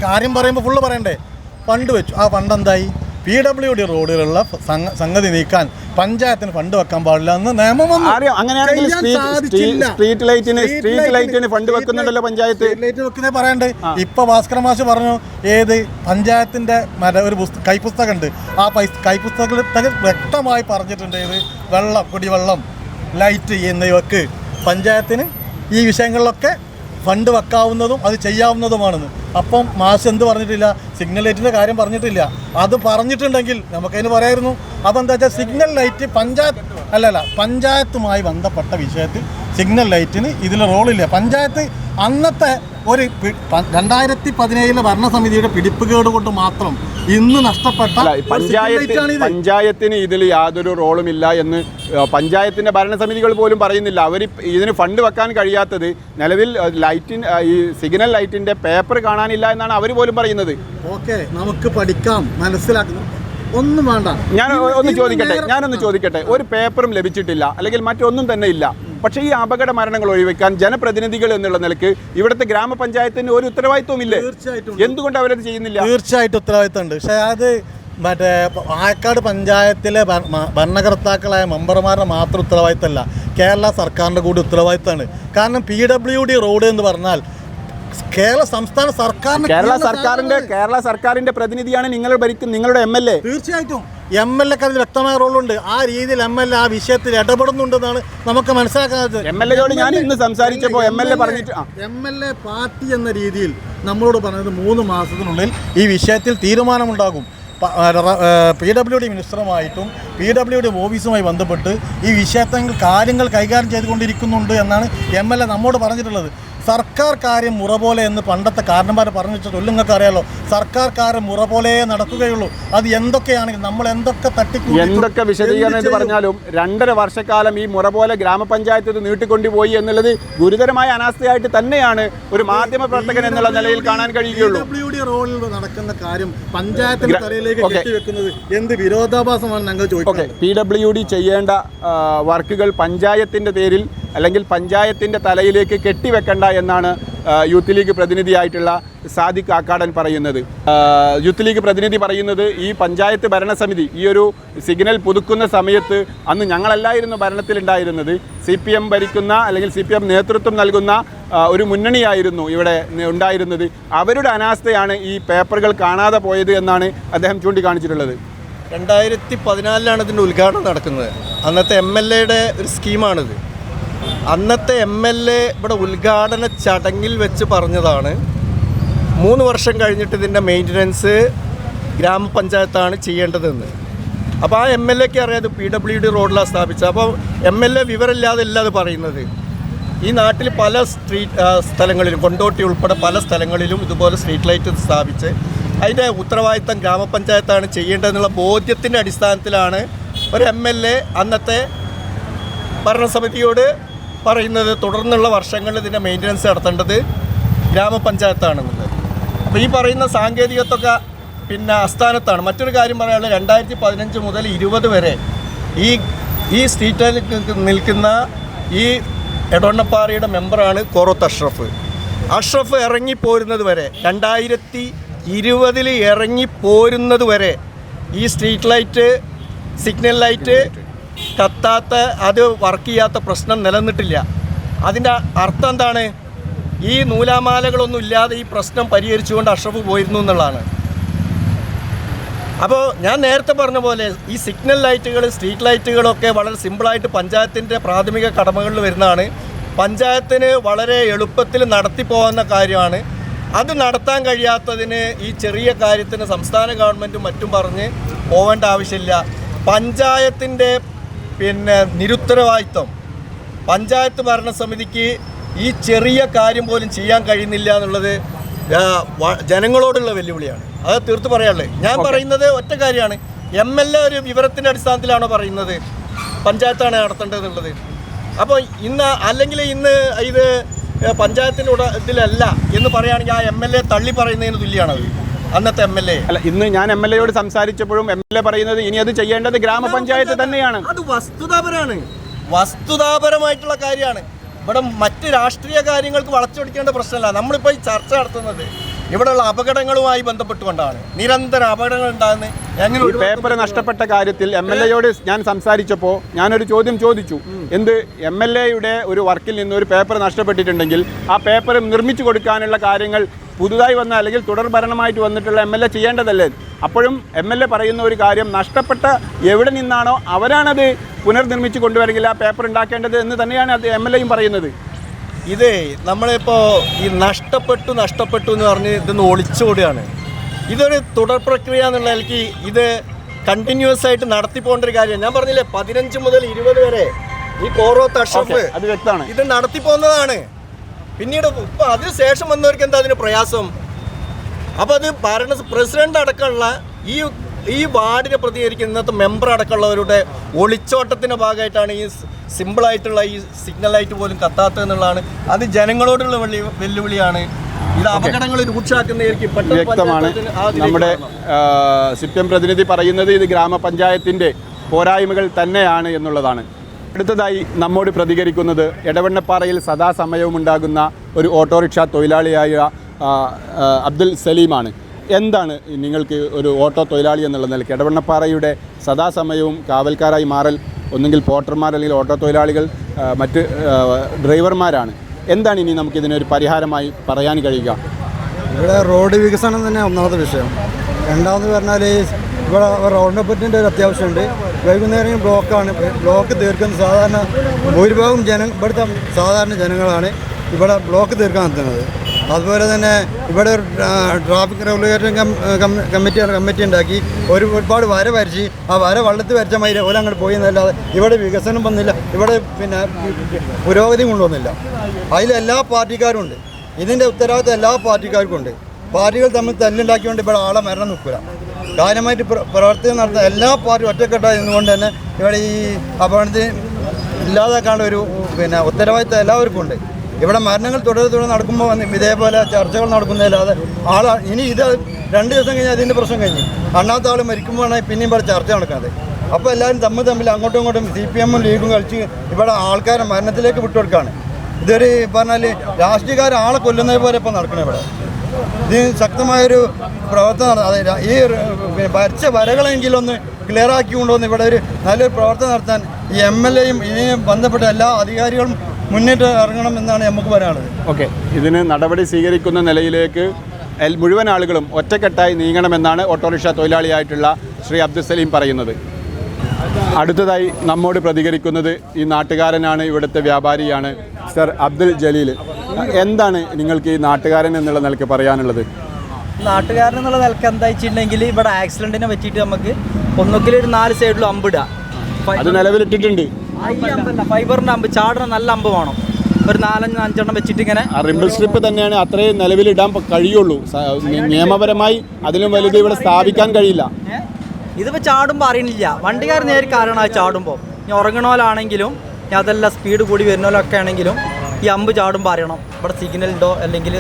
കാര്യം പറയുമ്പോൾ ഫുള്ള് പറയണ്ടേ? ഫണ്ട് വെച്ചു. ആ ഫണ്ട് എന്തായി? PWD റോഡിലുള്ള സംഗതി നീക്കാൻ പഞ്ചായത്തിന് ഫണ്ട് വെക്കാൻ പാടില്ല എന്ന് നിയമം വന്നു. അങ്ങനെയാണെങ്കിൽ സ്ട്രീറ്റ് ലൈറ്റിന് ഫണ്ട് വെക്കുന്നുണ്ടല്ലോ പഞ്ചായത്ത്. ലൈറ്റ് വെക്കുന്നേ പറയണ്ടേ? ഇപ്പൊ ഭാസ്കര മാഷ് പറഞ്ഞു ഏത് പഞ്ചായത്തിന്റെ ഒരു കൈപ്പുസ്തകം ഉണ്ട്. ആ കൈപ്പുസ്തകത്തിൽ വ്യക്തമായി പറഞ്ഞിട്ടുണ്ട് ഇത് കുടിവെള്ളം ലൈറ്റ് എന്നിവക്ക് പഞ്ചായത്തിന് ഈ വിഷയങ്ങളിലൊക്കെ ഫണ്ട് വെക്കാവുന്നതും അത് ചെയ്യാവുന്നതുമാണെന്ന്. അപ്പം മാഷ് എന്ത് പറഞ്ഞിട്ടില്ല? സിഗ്നൽ ലൈറ്റിൻ്റെ കാര്യം പറഞ്ഞിട്ടില്ല. അത് പറഞ്ഞിട്ടുണ്ടെങ്കിൽ നമുക്കതിന് പറയായിരുന്നു. അപ്പോൾ എന്താ വെച്ചാൽ സിഗ്നൽ ലൈറ്റ് പഞ്ചായത്തുമായി ബന്ധപ്പെട്ട വിഷയത്തിൽ സിഗ്നൽ ലൈറ്റിന് ഇതിൽ റോളില്ല. പഞ്ചായത്ത് അന്നത്തെ ഒരു 2017 ഭരണസമിതിയുടെ പിടിപ്പുകേട് കൊണ്ട് മാത്രം ഇന്ന് നഷ്ടപ്പെട്ട പഞ്ചായത്തിന് ഇതിൽ യാതൊരു റോളുമില്ല എന്ന് പഞ്ചായത്തിന്റെ ഭരണസമിതികൾ പോലും പറയുന്നില്ല. അവർ ഇതിന് ഫണ്ട് വെക്കാൻ കഴിയാത്തത് നിലവിൽ ഈ സിഗ്നൽ ലൈറ്റിന്റെ പേപ്പർ കാണാനില്ല എന്നാണ് അവർ പോലും പറയുന്നത്. ഓക്കെ, നമുക്ക് പഠിക്കാം, മനസ്സിലാക്കണം. ഒന്നും വേണ്ട. ഞാനൊന്ന് ചോദിക്കട്ടെ, ഒരു പേപ്പറും ലഭിച്ചിട്ടില്ല അല്ലെങ്കിൽ മറ്റൊന്നും തന്നെ ഇല്ല. പക്ഷേ ഈ അപകട മരണങ്ങൾ ഒഴിവാക്കാൻ ജനപ്രതിനിധികൾ എന്നുള്ള നിലയ്ക്ക് ഇവിടുത്തെ ഗ്രാമപഞ്ചായത്തിന് ഒരു ഉത്തരവാദിത്വമില്ലേ? എന്തുകൊണ്ട് അവരത് ചെയ്യുന്നില്ല? തീർച്ചയായിട്ടും ഉത്തരവാദിത്തമുണ്ട്. പക്ഷേ അത് മറ്റേ ആയക്കാട് പഞ്ചായത്തിലെ ഭരണകർത്താക്കളായ മെമ്പർമാരുടെ മാത്രം ഉത്തരവാദിത്തമല്ല, കേരള സർക്കാരിൻ്റെ കൂടി ഉത്തരവാദിത്തമാണ്. കാരണം PWD റോഡ് എന്ന് പറഞ്ഞാൽ സംസ്ഥാന കേരള സർക്കാരിന്റെ പ്രതിനിധിയാണ് നിങ്ങളുടെ MLA. തീർച്ചയായിട്ടും MLA അതിൽ വ്യക്തമായ റോളുണ്ട്. ആ രീതിയിൽ MLA ആ വിഷയത്തിൽ ഇടപെടുന്നുണ്ടെന്നാണ് നമുക്ക് മനസ്സിലാക്കുന്നത്. MLA ഞാൻ ഇന്ന് സംസാരിച്ചപ്പോൾ MLA പറഞ്ഞിട്ട് MLA പാർട്ടി എന്ന രീതിയിൽ നമ്മളോട് പറഞ്ഞത് 3 മാസത്തിനുള്ളിൽ ഈ വിഷയത്തിൽ തീരുമാനമുണ്ടാകും. PWD മിനിസ്റ്ററുമായിട്ടും PWD ഓഫീസുമായി ബന്ധപ്പെട്ട് ഈ വിഷയത്തിൽ കാര്യങ്ങൾ കൈകാര്യം ചെയ്തുകൊണ്ടിരിക്കുന്നുണ്ട് എന്നാണ് MLA നമ്മോട് പറഞ്ഞിട്ടുള്ളത്. സർക്കാർ കാര്യം മുറ പോലെ എന്ന് പണ്ടത്തെ കാരണന്മാർ പറഞ്ഞു വെച്ച നിങ്ങൾക്ക് അറിയാലോ. സർക്കാർ കാര്യം മുറ പോലെ നടക്കുകയുള്ളൂ. അത് എന്തൊക്കെയാണെങ്കിൽ നമ്മൾ എന്തൊക്കെ വിശദീകരണം എന്ന് പറഞ്ഞാലും 2.5 വർഷക്കാലം ഈ മുറ പോലെ ഗ്രാമപഞ്ചായത്ത് നീട്ടിക്കൊണ്ടുപോയി എന്നുള്ളത് ഗുരുതരമായ അനാസ്ഥയായിട്ട് തന്നെയാണ് ഒരു മാധ്യമ പ്രവർത്തകൻ എന്നുള്ള നിലയിൽ കാണാൻ കഴിയുകയുള്ളൂ. PWD റോഡിൽ നടക്കുന്ന കാര്യം പഞ്ചായത്തിന്റെ തലയിലേക്ക് കെട്ടിവെക്കുന്നത് എന്ത് വിരോധാഭാസമാണ് ഞങ്ങൾ ചോദിക്കുന്നത്. PWD ചെയ്യേണ്ട വർക്കുകൾ പഞ്ചായത്തിന്റെ പേരിൽ അല്ലെങ്കിൽ പഞ്ചായത്തിന്റെ തലയിലേക്ക് കെട്ടിവെക്കണ്ട എന്നാണ് യൂത്ത് ലീഗ് പ്രതിനിധിയായിട്ടുള്ള സാദിഖ് കാക്കാടൻ പറയുന്നത്. യൂത്ത് ലീഗ് പ്രതിനിധി പറയുന്നത് ഈ പഞ്ചായത്ത് ഭരണസമിതി ഈ ഒരു സിഗ്നൽ പുതുക്കുന്ന സമയത്ത് അന്ന് ഞങ്ങളല്ലായിരുന്നു ഭരണത്തിലുണ്ടായിരുന്നത്. CPM ഭരിക്കുന്ന അല്ലെങ്കിൽ CPM നേതൃത്വം നൽകുന്ന ഒരു മുന്നണിയായിരുന്നു ഇവിടെ ഉണ്ടായിരുന്നത്. അവരുടെ അനാസ്ഥയാണ് ഈ പേപ്പറുകൾ കാണാതെ പോയത് എന്നാണ് അദ്ദേഹം ചൂണ്ടിക്കാണിച്ചിട്ടുള്ളത്. 2014 ഇതിൻ്റെ ഉദ്ഘാടനം നടക്കുന്നത്. അന്നത്തെ MLAയുടെ ഒരു സ്കീമാണിത്. അന്നത്തെ MLA ഇവിടെ ഉദ്ഘാടന ചടങ്ങിൽ വെച്ച് പറഞ്ഞതാണ് 3 വർഷം കഴിഞ്ഞിട്ട് ഇതിൻ്റെ മെയിൻ്റനൻസ് ഗ്രാമപഞ്ചായത്താണ് ചെയ്യേണ്ടതെന്ന്. അപ്പോൾ ആ MLAക്ക് അറിയാതെ PWD റോഡിലാണ് സ്ഥാപിച്ചത്. അപ്പോൾ MLA വിവരമില്ലാതെ അത് പറയുന്നത്. ഈ നാട്ടിൽ പല സ്ഥലങ്ങളിലും കൊണ്ടോട്ടി ഉൾപ്പെടെ പല സ്ഥലങ്ങളിലും ഇതുപോലെ സ്ട്രീറ്റ് ലൈറ്റ് സ്ഥാപിച്ച് അതിൻ്റെ ഉത്തരവാദിത്തം ഗ്രാമപഞ്ചായത്താണ് ചെയ്യേണ്ടതെന്നുള്ള ബോധ്യത്തിൻ്റെ അടിസ്ഥാനത്തിലാണ് ഒരു MLA അന്നത്തെ ഭരണസമിതിയോട് പറയുന്നത് തുടർന്നുള്ള വർഷങ്ങളിൽ ഇതിൻ്റെ മെയിൻ്റനൻസ് നടത്തേണ്ടത് ഗ്രാമപഞ്ചായത്താണെന്നുള്ളത്. അപ്പോൾ ഈ പറയുന്ന സാങ്കേതികത്വമൊക്കെ പിന്നെ അസ്ഥാനത്താണ്. മറ്റൊരു കാര്യം പറയാനുള്ളത് 2015 മുതൽ 20 വരെ ഈ സ്ട്രീറ്റിൽ നിൽക്കുന്ന ഈ എടവണ്ണപ്പാറയുടെ മെമ്പറാണ് കോറോത്ത് അഷ്റഫ്. അഷ്റഫ് ഇറങ്ങിപ്പോരുന്നത് വരെ 2020 ഇറങ്ങിപ്പോരുന്നത് വരെ ഈ സ്ട്രീറ്റ് ലൈറ്റ് സിഗ്നൽ ലൈറ്റ് കത്താത്ത അത് വർക്ക് ചെയ്യാത്ത പ്രശ്നം നിലനിന്നിട്ടില്ല. അതിൻ്റെ അർത്ഥം എന്താണ്? ഈ നൂലാമാലകളൊന്നും ഇല്ലാതെ ഈ പ്രശ്നം പരിഹരിച്ചുകൊണ്ട് അഷ്റഫ് പോയിരുന്നു എന്നുള്ളതാണ്. അപ്പോൾ ഞാൻ നേരത്തെ പറഞ്ഞ പോലെ ഈ സിഗ്നൽ ലൈറ്റുകൾ സ്ട്രീറ്റ് ലൈറ്റുകളൊക്കെ വളരെ സിമ്പിളായിട്ട് പഞ്ചായത്തിൻ്റെ പ്രാഥമിക കടമകളിൽ വരുന്നതാണ്. പഞ്ചായത്തിന് വളരെ എളുപ്പത്തിൽ നടത്തിപ്പോകുന്ന കാര്യമാണ്. അത് നടത്താൻ കഴിയാത്തതിന് ഈ ചെറിയ കാര്യത്തിന് സംസ്ഥാന ഗവൺമെൻറ്റും മറ്റും പറഞ്ഞ് പോവേണ്ട ആവശ്യമില്ല. പഞ്ചായത്തിൻ്റെ നിരുത്തരവാദിത്വം പഞ്ചായത്ത് ഭരണസമിതിക്ക് ഈ ചെറിയ കാര്യം പോലും ചെയ്യാൻ കഴിയുന്നില്ല എന്നുള്ളത് ജനങ്ങളോടുള്ള വെല്ലുവിളിയാണ്. അത് തീർത്ത് പറയാനുള്ളത്. ഞാൻ പറയുന്നത് ഒറ്റ കാര്യമാണ്. MLA ഒരു വിവരത്തിൻ്റെ അടിസ്ഥാനത്തിലാണോ പറയുന്നത് പഞ്ചായത്താണ് നടത്തേണ്ടതെന്നുള്ളത്? അപ്പോൾ അല്ലെങ്കിൽ ഇന്ന് ഇത് പഞ്ചായത്തിൻ്റെ ഇതിലല്ല എന്ന് പറയുകയാണെങ്കിൽ ആ MLA തള്ളി പറയുന്നതിന് തുല്യമാണത്. അന്നത്തെ MLA അല്ല, ഇന്ന് ഞാൻ MLAയോട് സംസാരിച്ചപ്പോഴും MLA പറയുന്നത് ഇനി അത് ചെയ്യേണ്ടത് ഗ്രാമപഞ്ചായത്ത് തന്നെയാണ്. അത് വസ്തുതാപരമായിട്ടുള്ള കാര്യമാണ്. ഇവിടെ മറ്റ് രാഷ്ട്രീയ കാര്യങ്ങൾക്ക് വളച്ചൊടിക്കേണ്ട പ്രശ്നമല്ല. നമ്മളിപ്പോൾ ഈ ചർച്ച നടത്തുന്നത് ഇവിടെയുള്ള അപകടങ്ങളുമായി ബന്ധപ്പെട്ടുകൊണ്ടാണ്. നിരന്തരം അപകടങ്ങൾ ഉണ്ടാകുന്നത്. പേപ്പർ നഷ്ടപ്പെട്ട കാര്യത്തിൽ MLAയോട് ഞാൻ സംസാരിച്ചപ്പോൾ ഞാനൊരു ചോദ്യം ചോദിച്ചു. MLAയുടെ ഒരു വർക്കിൽ നിന്ന് ഒരു പേപ്പർ നഷ്ടപ്പെട്ടിട്ടുണ്ടെങ്കിൽ ആ പേപ്പർ നിർമ്മിച്ചു കൊടുക്കാനുള്ള കാര്യങ്ങൾ പുതുതായി വന്ന അല്ലെങ്കിൽ തുടർ ഭരണമായിട്ട് വന്നിട്ടുള്ള MLA ചെയ്യേണ്ടതല്ലേ? അപ്പോഴും MLA പറയുന്ന ഒരു കാര്യം, നഷ്ടപ്പെട്ട എവിടെ നിന്നാണോ അവരാണത് പുനർനിർമ്മിച്ച് കൊണ്ടുവരില്ല ആ പേപ്പർ ഉണ്ടാക്കേണ്ടത് എന്ന് തന്നെയാണ് അത് MLAയും പറയുന്നത്. ഇത് നമ്മളിപ്പോൾ ഈ നഷ്ടപ്പെട്ടു എന്ന് പറഞ്ഞ് ഇതൊന്ന് ഒളിച്ചോടുകയാണ്. ഇതൊരു തുടർ പ്രക്രിയ എന്നുള്ള നിലയ്ക്ക് ഇത് കണ്ടിന്യൂസ് ആയിട്ട് നടത്തിപ്പോകേണ്ട ഒരു കാര്യമാണ്. ഞാൻ പറഞ്ഞില്ലേ 15 മുതൽ 20 വരെ ഈ കോറോത്ത് അഷ്റഫ് അത് വ്യക്തമാണ് ഇത് നടത്തിപ്പോകുന്നതാണ്. പിന്നീട് ഇപ്പം അതിനുശേഷം വന്നവർക്ക് എന്താ അതിന് പ്രയാസം? അപ്പോൾ അത് പ്രസിഡന്റ് അടക്കമുള്ള ഈ വാർഡിനെ പ്രതികരിക്കുന്ന ഇന്നത്തെ മെമ്പർ അടക്കമുള്ളവരുടെ ഒളിച്ചോട്ടത്തിൻ്റെ ഭാഗമായിട്ടാണ് ഈ സിമ്പിളായിട്ടുള്ള ഈ സിഗ്നൽ ലൈറ്റ് പോലും കത്താത്തതെന്നുള്ളതാണ്. അത് ജനങ്ങളോടുള്ള വെല്ലുവിളിയാണ്. ഇത് അപകടങ്ങൾ രൂക്ഷമാക്കുന്നതിലേക്ക് വ്യക്തമാണ്. നമ്മുടെ CPM പ്രതിനിധി പറയുന്നത് ഇത് ഗ്രാമപഞ്ചായത്തിൻ്റെ പോരായ്മകൾ തന്നെയാണ് എന്നുള്ളതാണ്. അടുത്തതായി നമ്മോട് പ്രതികരിക്കുന്നത് എടവണ്ണപ്പാറയിൽ സദാസമയവും ഉണ്ടാകുന്ന ഒരു ഓട്ടോറിക്ഷ തൊഴിലാളിയായ അബ്ദുൽ സലീമാണ്. എന്താണ് നിങ്ങൾക്ക് ഒരു ഓട്ടോ തൊഴിലാളി എന്നുള്ള നിലയ്ക്ക് എടവണ്ണപ്പാറയുടെ സദാസമയവും കാവൽക്കാരായി മാറൽ ഒന്നുകിൽ പോർട്ടർമാർ അല്ലെങ്കിൽ ഓട്ടോ തൊഴിലാളികൾ മറ്റ് ഡ്രൈവർമാരാണ്. എന്താണ് ഇനി നമുക്കിതിനൊരു പരിഹാരമായി പറയാൻ കഴിയുക? ഇവിടെ റോഡ് വികസനം തന്നെ ഒന്നാമത്തെ വിഷയം. രണ്ടാമത് പറഞ്ഞാൽ ഇവിടെ റോഡിനെ പറ്റിൻ്റെ ഒരു അത്യാവശ്യമുണ്ട്. വൈകുന്നേരം ബ്ലോക്കാണ്. ബ്ലോക്ക് തീർക്കുന്ന സാധാരണ ഭൂരിഭാഗം ഇവിടുത്തെ സാധാരണ ജനങ്ങളാണ് ഇവിടെ ബ്ലോക്ക് തീർക്കാൻ എത്തുന്നത്. അതുപോലെ തന്നെ ഇവിടെ ഒരു ട്രാഫിക് റെഗുലേറ്ററിംഗ് കമ്മിറ്റി ഉണ്ടാക്കി ഒരുപാട് വര വരച്ച് ആ വര വള്ളത്തിൽ വരച്ച മാതിരി ഓല അങ്ങോട്ട് പോയി എന്നല്ലാതെ ഇവിടെ വികസനം വന്നില്ല, ഇവിടെ പിന്നെ പുരോഗതി കൊണ്ടുവന്നില്ല. അതിലെല്ലാ പാർട്ടിക്കാരും ഉണ്ട്. ഇതിൻ്റെ ഉത്തരവാദിത്വം എല്ലാ പാർട്ടിക്കാർക്കും ഉണ്ട്. പാർട്ടികൾ തമ്മിൽ തല്ലുണ്ടാക്കിക്കൊണ്ട് ഇവിടെ ആളെ മരണം നിൽക്കില്ല. കാര്യമായിട്ട് പ്രവർത്തനം നടത്തുന്ന എല്ലാ പാർട്ടിയും ഒറ്റക്കെട്ടായി നിന്നുകൊണ്ട് തന്നെ ഇവിടെ ഈ അപകടത്തിന് ഇല്ലാതാക്കാനുള്ള ഒരു പിന്നെ ഉത്തരവാദിത്വം എല്ലാവർക്കും ഉണ്ട്. ഇവിടെ മരണങ്ങൾ തുടരെ നടക്കുമ്പോൾ ഇതേപോലെ ചർച്ചകൾ നടക്കുന്നതല്ലാതെ ഇനി ഇത് 2 ദിവസം കഴിഞ്ഞാൽ അതിൻ്റെ പ്രശ്നം കഴിഞ്ഞ് അണ്ണാത്ത ആൾ മരിക്കുമ്പോഴാണ് പിന്നെയും ഇവിടെ ചർച്ച നടക്കുന്നത്. അപ്പോൾ എല്ലാവരും തമ്മിൽ അങ്ങോട്ടും ഇങ്ങോട്ടും CPM ലീഗും കളിച്ച് ഇവിടെ ആൾക്കാരെ മരണത്തിലേക്ക് വിട്ടുകൊടുക്കുകയാണ്. ഇതൊരു പറഞ്ഞാൽ രാഷ്ട്രീയക്കാർ ആളെ കൊല്ലുന്നത് പോലെ ഇപ്പോൾ നടക്കണം. ഇവിടെ ഇത് ശക്തമായൊരു പ്രവർത്തനം ഈ വരച്ച വരകളെങ്കിലും ഒന്ന് ക്ലിയർ ആക്കി കൊണ്ടുവന്ന് ഇവിടെ ഒരു നല്ലൊരു പ്രവർത്തനം നടത്താൻ ഈ MLAയും ഇതിനെ ബന്ധപ്പെട്ട എല്ലാ അധികാരികളും മുന്നേറ്റം ഇറങ്ങണം എന്നാണ് നമുക്ക് പറയാനുള്ളത്. ഓക്കെ, ഇതിന് നടപടി സ്വീകരിക്കുന്ന നിലയിലേക്ക് മുഴുവൻ ആളുകളും ഒറ്റക്കെട്ടായി നീങ്ങണമെന്നാണ് ഓട്ടോറിക്ഷ തൊഴിലാളിയായിട്ടുള്ള ശ്രീ അബ്ദുൽ സലീം പറയുന്നത്. അടുത്തതായി നമ്മോട് പ്രതികരിക്കുന്നത് ഈ നാട്ടുകാരനാണ്, ഇവിടുത്തെ വ്യാപാരിയാണ് സർ അബ്ദുൽ ജലീൽ. എന്താണ് നിങ്ങൾക്ക് ഈ നാട്ടുകാരൻ എന്നുള്ള നിലയ്ക്ക് പറയാനുള്ളത്? നാട്ടുകാരൻ എന്നുള്ള നിലക്ക് എന്താ വെച്ചിട്ടുണ്ടെങ്കിൽ ഇവിടെ ആക്സിഡൻറ്റിനെ പറ്റിയിട്ട് നമുക്ക് ഒന്നുകിൽ ഒരു 4 സൈഡിലും അമ്പിടുക. അത് നിലവിലിട്ടിട്ടുണ്ട്. ഫൈബറിൻ്റെ അമ്പ് ചാടുന്ന നല്ല അമ്പ് വേണം. ഒരു 4-5 വെച്ചിട്ട് ഇങ്ങനെ റിബിൾ സ്ട്രിപ്പ് തന്നെയാണ് അത്രയും നിലവിലിടാൻ കഴിയുള്ളൂ. നിയമപരമായി അതിലും വലുത് ഇവിടെ സ്ഥാപിക്കാൻ കഴിയില്ല. ഇതിപ്പോൾ ചാടുമ്പോൾ അറിയണില്ല. വണ്ടിക്കാർ നേരെ കാരണമായി ചാടുമ്പോൾ ഇനി ഉറങ്ങണോലാണെങ്കിലും ഇനി അതെല്ലാം സ്പീഡ് കൂടി വരുന്നോലൊക്കെ ആണെങ്കിലും ഈ അമ്പ് ചാടുമ്പോൾ അറിയണം ഇവിടെ സിഗ്നൽ ഉണ്ടോ അല്ലെങ്കിൽ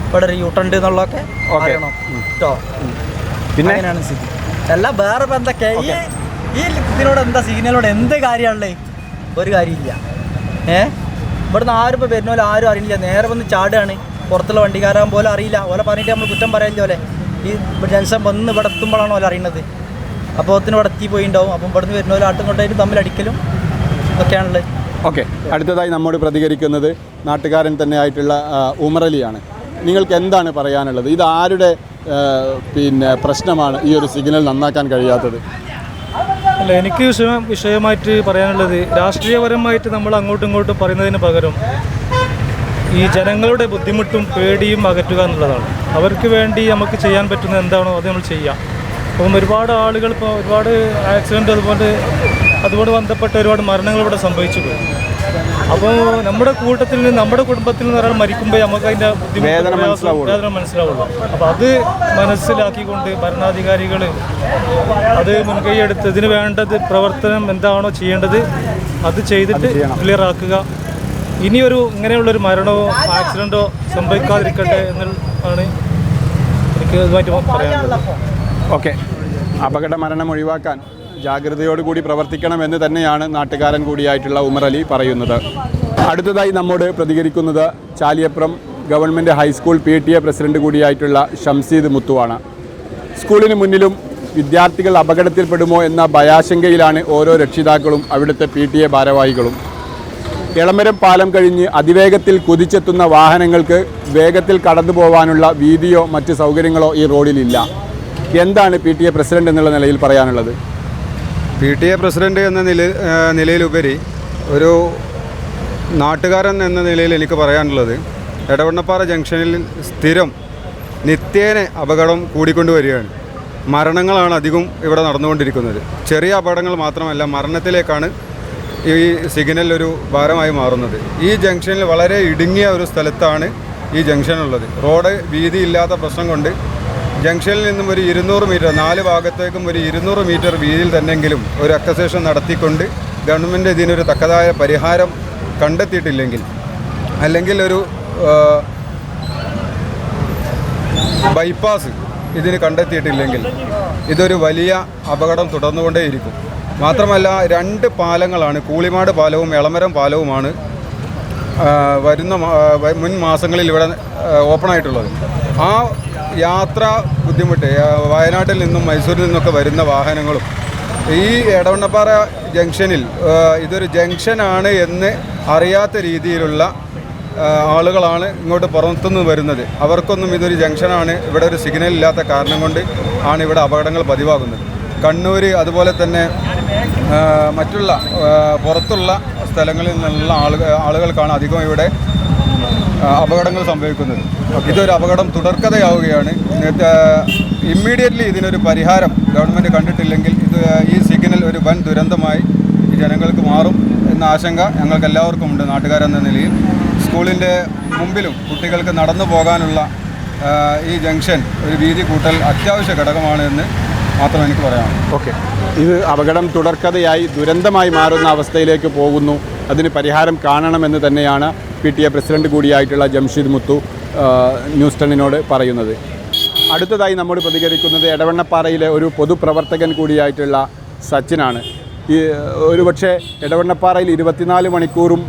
ഇവിടെ ഒരു യൂട്ടുണ്ട് എന്നുള്ളതൊക്കെ അറിയണം കേട്ടോ. പിന്നെ അങ്ങനെയാണ് സ്ഥിതി. എല്ലാം വേറെ ഇപ്പം എന്തൊക്കെ ഈ ഇതിനോട് എന്താ സിഗ്നലോട് എന്ത് കാര്യമാണല്ലേ? ഒരു കാര്യമില്ല. ഇവിടുന്ന് ആരും ഇപ്പോൾ വരുന്നോലെ ആരും അറിയില്ല. നേരെ വന്ന് ചാടുകയാണ്. പുറത്തുള്ള വണ്ടിക്കാരാകുമ്പോൾ പോലെ അറിയില്ല. ഓലെ പറഞ്ഞിട്ട് നമ്മൾ കുറ്റം പറയില്ല. പോലെ ഈ ജനസം വന്ന് ഇവിടെ എത്തുമ്പോഴാണ് ഓല അറിയുന്നത്. അപ്പോൾ ഒത്തിന് ഇവിടെ എത്തി പോയിണ്ടാവും. അപ്പം ഇവിടുന്ന് വരുന്ന പോലെ ആട്ടും കൊണ്ടായിട്ട് തമ്മിലടിക്കലും ഒക്കെയാണുള്ളത്. ഓക്കെ, അടുത്തതായി നമ്മോട് പ്രതികരിക്കുന്നത് നാട്ടുകാരൻ തന്നെ ആയിട്ടുള്ള ഉമറലിയാണ്. നിങ്ങൾക്ക് എന്താണ് പറയാനുള്ളത്? ഇത് ആരുടെ പിന്നെ പ്രശ്നമാണ് ഈ ഒരു സിഗ്നൽ നന്നാക്കാൻ കഴിയാത്തത്? അല്ല, എനിക്ക് വിഷയമായിട്ട് പറയാനുള്ളത് രാഷ്ട്രീയപരമായിട്ട് നമ്മൾ അങ്ങോട്ടും ഇങ്ങോട്ടും പറയുന്നതിന് പകരം ഈ ജനങ്ങളുടെ ബുദ്ധിമുട്ടും പേടിയും അകറ്റുക എന്നുള്ളതാണ്. അവർക്ക് വേണ്ടി നമുക്ക് ചെയ്യാൻ പറ്റുന്ന എന്താണോ അത് നമ്മൾ ചെയ്യാം. അപ്പം ഒരുപാട് ആളുകൾ ഇപ്പോൾ ഒരുപാട് ആക്സിഡൻറ്റ് അതുകൊണ്ട് ബന്ധപ്പെട്ട ഒരുപാട് മരണങ്ങൾ ഇവിടെ സംഭവിച്ചു പോയി. അപ്പോൾ നമ്മുടെ കൂട്ടത്തിൽ നിന്ന് നമ്മുടെ കുടുംബത്തിൽ നിന്ന് ഒരാൾ മരിക്കുമ്പോൾ നമുക്ക് അതിൻ്റെ വേദന മനസ്സിലാവുള്ളൂ. അപ്പോൾ അത് മനസ്സിലാക്കിക്കൊണ്ട് ഭരണാധികാരികൾ അത് മുൻകൈയെടുത്ത് ഇതിന് വേണ്ടത് പ്രവർത്തനം എന്താണോ ചെയ്യേണ്ടത് അത് ചെയ്തിട്ട് ക്ലിയർ ആക്കുക. ഇനിയൊരു ഇങ്ങനെയുള്ളൊരു മരണമോ ആക്സിഡൻറ്റോ സംഭവിക്കാതിരിക്കട്ടെ എന്നാണ് എനിക്ക് ഇതുമായിട്ട് പറയാനുള്ളത്. ഓക്കെ, അപകട മരണം ഒഴിവാക്കാൻ ജാഗ്രതയോടുകൂടി പ്രവർത്തിക്കണമെന്ന് തന്നെയാണ് നാട്ടുകാരൻ കൂടിയായിട്ടുള്ള ഉമർ അലി പറയുന്നത്. അടുത്തതായി നമ്മോട് പ്രതികരിക്കുന്നത് Chaliyappuram government high school PTA president കൂടിയായിട്ടുള്ള Shamseed മുത്തുവാണ്. സ്കൂളിന് മുന്നിലും വിദ്യാർത്ഥികൾ അപകടത്തിൽപ്പെടുമോ എന്ന ഭയാശങ്കയിലാണ് ഓരോ രക്ഷിതാക്കളും അവിടുത്തെ PTA ഭാരവാഹികളും. എളമരം പാലം കഴിഞ്ഞ് അതിവേഗത്തിൽ കുതിച്ചെത്തുന്ന വാഹനങ്ങൾക്ക് വേഗത്തിൽ കടന്നു പോകാനുള്ള വീതിയോ മറ്റ് സൗകര്യങ്ങളോ ഈ റോഡിലില്ല. എന്താണ് PTA പ്രസിഡന്റ് എന്നുള്ള നിലയിൽ പറയാനുള്ളത്? PTA പ്രസിഡന്റ് എന്ന നിലയിലുപരി ഒരു നാട്ടുകാരൻ എന്ന നിലയിൽ എനിക്ക് പറയാനുള്ളത്, എടവണ്ണപ്പാറ ജംഗ്ഷനിൽ സ്ഥിരം നിത്യേന അപകടം കൂടിക്കൊണ്ട് വരികയാണ്. മരണങ്ങളാണ് അധികം ഇവിടെ നടന്നുകൊണ്ടിരിക്കുന്നത്. ചെറിയ അപകടങ്ങൾ മാത്രമല്ല, മരണത്തിലേക്കാണ് ഈ സിഗ്നൽ ഒരു ഭാരമായി മാറുന്നത്. ഈ ജംഗ്ഷനിൽ വളരെ ഇടുങ്ങിയ ഒരു സ്ഥലത്താണ് ഈ ജംഗ്ഷനുള്ളത്. റോഡ് വീതിയില്ലാത്ത പ്രശ്നം കൊണ്ട് ജംഗ്ഷനിൽ നിന്നും ഒരു 200 മീറ്റർ 4 ഭാഗത്തേക്കും ഒരു 200 മീറ്റർ വീതിയിൽ തന്നെങ്കിലും ഒരു അക്വസേഷൻ നടത്തിക്കൊണ്ട് ഗവൺമെൻറ് ഇതിനൊരു തക്കതായ പരിഹാരം കണ്ടെത്തിയിട്ടില്ലെങ്കിൽ, അല്ലെങ്കിൽ ഒരു ബൈപ്പാസ് ഇതിന് കണ്ടെത്തിയിട്ടില്ലെങ്കിൽ ഇതൊരു വലിയ അപകടം തുടർന്നുകൊണ്ടേയിരിക്കും. മാത്രമല്ല 2 പാലങ്ങളാണ്, കൂളിമാട് പാലവും എളമരം പാലവുമാണ് വരുന്ന മുൻ മാസങ്ങളിൽ ഇവിടെ ഓപ്പണായിട്ടുള്ളത്. ആ യാത്രാ ബുദ്ധിമുട്ട് വയനാട്ടിൽ നിന്നും മൈസൂരിൽ നിന്നൊക്കെ വരുന്ന വാഹനങ്ങളും ഈ എടവണ്ണപ്പാറ ജംഗ്ഷനിൽ ഇതൊരു ജംഗ്ഷനാണ് എന്ന് അറിയാത്ത രീതിയിലുള്ള ആളുകളാണ് ഇങ്ങോട്ട് പുറത്തുനിന്ന് വരുന്നത്. അവർക്കൊന്നും ഇതൊരു ജംഗ്ഷനാണ്, ഇവിടെ ഒരു സിഗ്നൽ ഇല്ലാത്ത കാരണം കൊണ്ട് ആണ് ഇവിടെ അപകടങ്ങൾ പതിവാകുന്നത്. കണ്ണൂർ അതുപോലെ തന്നെ മറ്റുള്ള പുറത്തുള്ള സ്ഥലങ്ങളിൽ നിന്നുള്ള ആളുകൾക്കാണ് അധികം ഇവിടെ അപകടങ്ങൾ സംഭവിക്കുന്നത്. ഇതൊരു അപകടം തുടർക്കഥയാവുകയാണ്. ഇമ്മീഡിയറ്റ്ലി ഇതിനൊരു പരിഹാരം ഗവൺമെൻറ് കണ്ടിട്ടില്ലെങ്കിൽ ഈ സിഗ്നൽ ഒരു വൻ ദുരന്തമായി ജനങ്ങൾക്ക് മാറും എന്ന ആശങ്ക ഞങ്ങൾക്ക് എല്ലാവർക്കും ഉണ്ട്. നാട്ടുകാരെന്ന നിലയിൽ സ്കൂളിൻ്റെ മുമ്പിലും കുട്ടികൾക്ക് നടന്നു പോകാനുള്ള ഈ ജംഗ്ഷൻ ഒരു വീതി കൂട്ടൽ അത്യാവശ്യ ഘടകമാണ് എന്ന് മാത്രം എനിക്ക് പറയാനുള്ളൂ. ഓക്കെ, ഇത് അപകടം തുടർക്കഥയായി ദുരന്തമായി മാറുന്ന അവസ്ഥയിലേക്ക് പോകുന്നു. അതിന് പരിഹാരം കാണണമെന്ന് തന്നെയാണ് PTA പ്രസിഡന്റ് കൂടിയായിട്ടുള്ള ജംഷീദ് മുത്തു ന്യൂസ് 10നോട് പറയുന്നത്. അടുത്തതായി നമ്മോട് പ്രതികരിക്കുന്നത് എടവണ്ണപ്പാറയിലെ ഒരു പൊതുപ്രവർത്തകൻ കൂടിയായിട്ടുള്ള സച്ചിനാണ്. ഈ ഒരുപക്ഷെ എടവണ്ണപ്പാറയിൽ 24 മണിക്കൂറും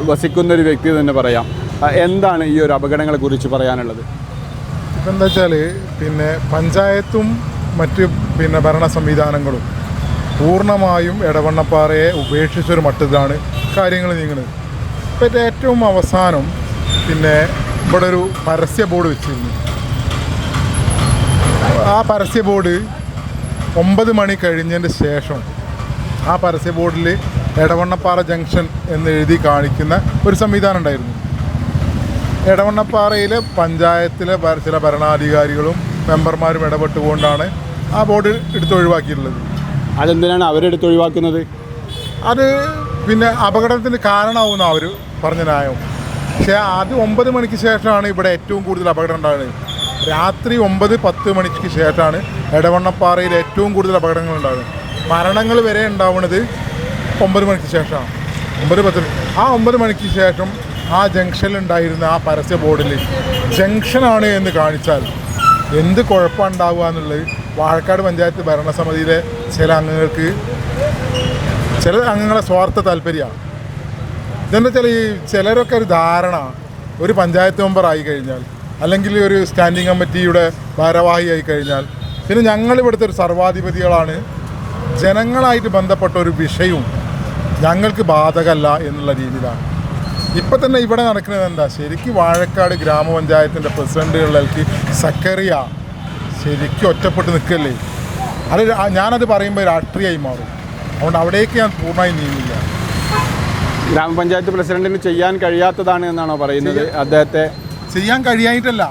വസിക്കുന്നൊരു വ്യക്തി തന്നെ പറയാം. എന്താണ് ഈ ഒരു അപകടങ്ങളെക്കുറിച്ച് പറയാനുള്ളത്? ഇപ്പം എന്താ വെച്ചാൽ പഞ്ചായത്തും മറ്റ് ഭരണ സംവിധാനങ്ങളും പൂർണ്ണമായും എടവണ്ണപ്പാറയെ ഉപേക്ഷിച്ചൊരു മട്ടത്തിലാണ് കാര്യങ്ങൾ നീങ്ങുന്നത്. ഇപ്പം ഏറ്റവും അവസാനം ഇവിടെ ഒരു പരസ്യ ബോർഡ് വെച്ചിരുന്നു. ആ പരസ്യ ബോർഡ് 9 മണി കഴിഞ്ഞതിന് ശേഷം ആ പരസ്യ ബോർഡിൽ എടവണ്ണപ്പാറ ജംഗ്ഷൻ എന്ന് എഴുതി കാണിക്കുന്ന ഒരു സംവിധാനം ഉണ്ടായിരുന്നു. എടവണ്ണപ്പാറയിലെ പഞ്ചായത്തിലെ ചില ഭരണാധികാരികളും മെമ്പർമാരും ഇടപെട്ടുകൊണ്ടാണ് ആ ബോർഡ് ഒഴിവാക്കിയിട്ടുള്ളത്. അതെന്തിനാണ് അവരെടുത്ത് ഒഴിവാക്കുന്നത്? അത് അപകടത്തിന് കാരണമാവുന്ന അവർ പറഞ്ഞ ന്യായം. പക്ഷേ അത് 9 മണിക്ക് ശേഷമാണ് ഇവിടെ ഏറ്റവും കൂടുതൽ അപകടം ഉണ്ടാകുന്നത്. രാത്രി 9-10 മണിക്ക് ശേഷമാണ് എടവണ്ണപ്പാറയിൽ ഏറ്റവും കൂടുതൽ അപകടങ്ങൾ ഉണ്ടാകുന്നത്. മരണങ്ങൾ വരെ ഉണ്ടാവുന്നത് 9 മണിക്ക് ശേഷമാണ്. 9-10 ആ 9 മണിക്ക് ശേഷം ആ ജംഗ്ഷനിലുണ്ടായിരുന്ന ആ പരസ്യ ബോർഡിൽ ജംഗ്ഷനാണ് എന്ന് കാണിച്ചാൽ എന്ത് കുഴപ്പമുണ്ടാവുക എന്നുള്ളത് വാഴക്കാട് പഞ്ചായത്ത് ഭരണസമിതിയിലെ ചില അംഗങ്ങളെ സ്വാർത്ഥ താല്പര്യമാണ്. ഇതെന്താ വെച്ചാൽ ഈ ചിലരൊക്കെ ഒരു ധാരണ, ഒരു പഞ്ചായത്ത് മെമ്പറായി കഴിഞ്ഞാൽ അല്ലെങ്കിൽ ഒരു സ്റ്റാൻഡിംഗ് കമ്മിറ്റിയുടെ ഭാരവാഹിയായി കഴിഞ്ഞാൽ ഞങ്ങളിവിടുത്തെ ഒരു സർവാധിപതികളാണ്, ജനങ്ങളായിട്ട് ബന്ധപ്പെട്ട ഒരു വിഷയവും ഞങ്ങൾക്ക് ബാധകമല്ല എന്നുള്ള രീതിയിലാണ്. ഇപ്പം തന്നെ ഇവിടെ നടക്കുന്നത് എന്താ, ശരിക്കും വാഴക്കാട് ഗ്രാമപഞ്ചായത്തിൻ്റെ പ്രസിഡന്റുകളിലേക്ക് സക്കറിയ ശരിക്കും ഒറ്റപ്പെട്ട് നിൽക്കല്ലേ. അത് ഞാനത് പറയുമ്പോൾ രാഷ്ട്രീയമായി മാറും. അതുകൊണ്ട് അവിടേക്ക് ഞാൻ പൂർണ്ണമായി നീങ്ങില്ല. ഗ്രാമപഞ്ചായത്ത് പ്രസിഡന്റിന് ചെയ്യാൻ കഴിയാത്തതാണ് എന്നാണോ പറയുന്നത്? അദ്ദേഹത്തെ ചെയ്യാൻ കഴിയായിട്ടല്ല,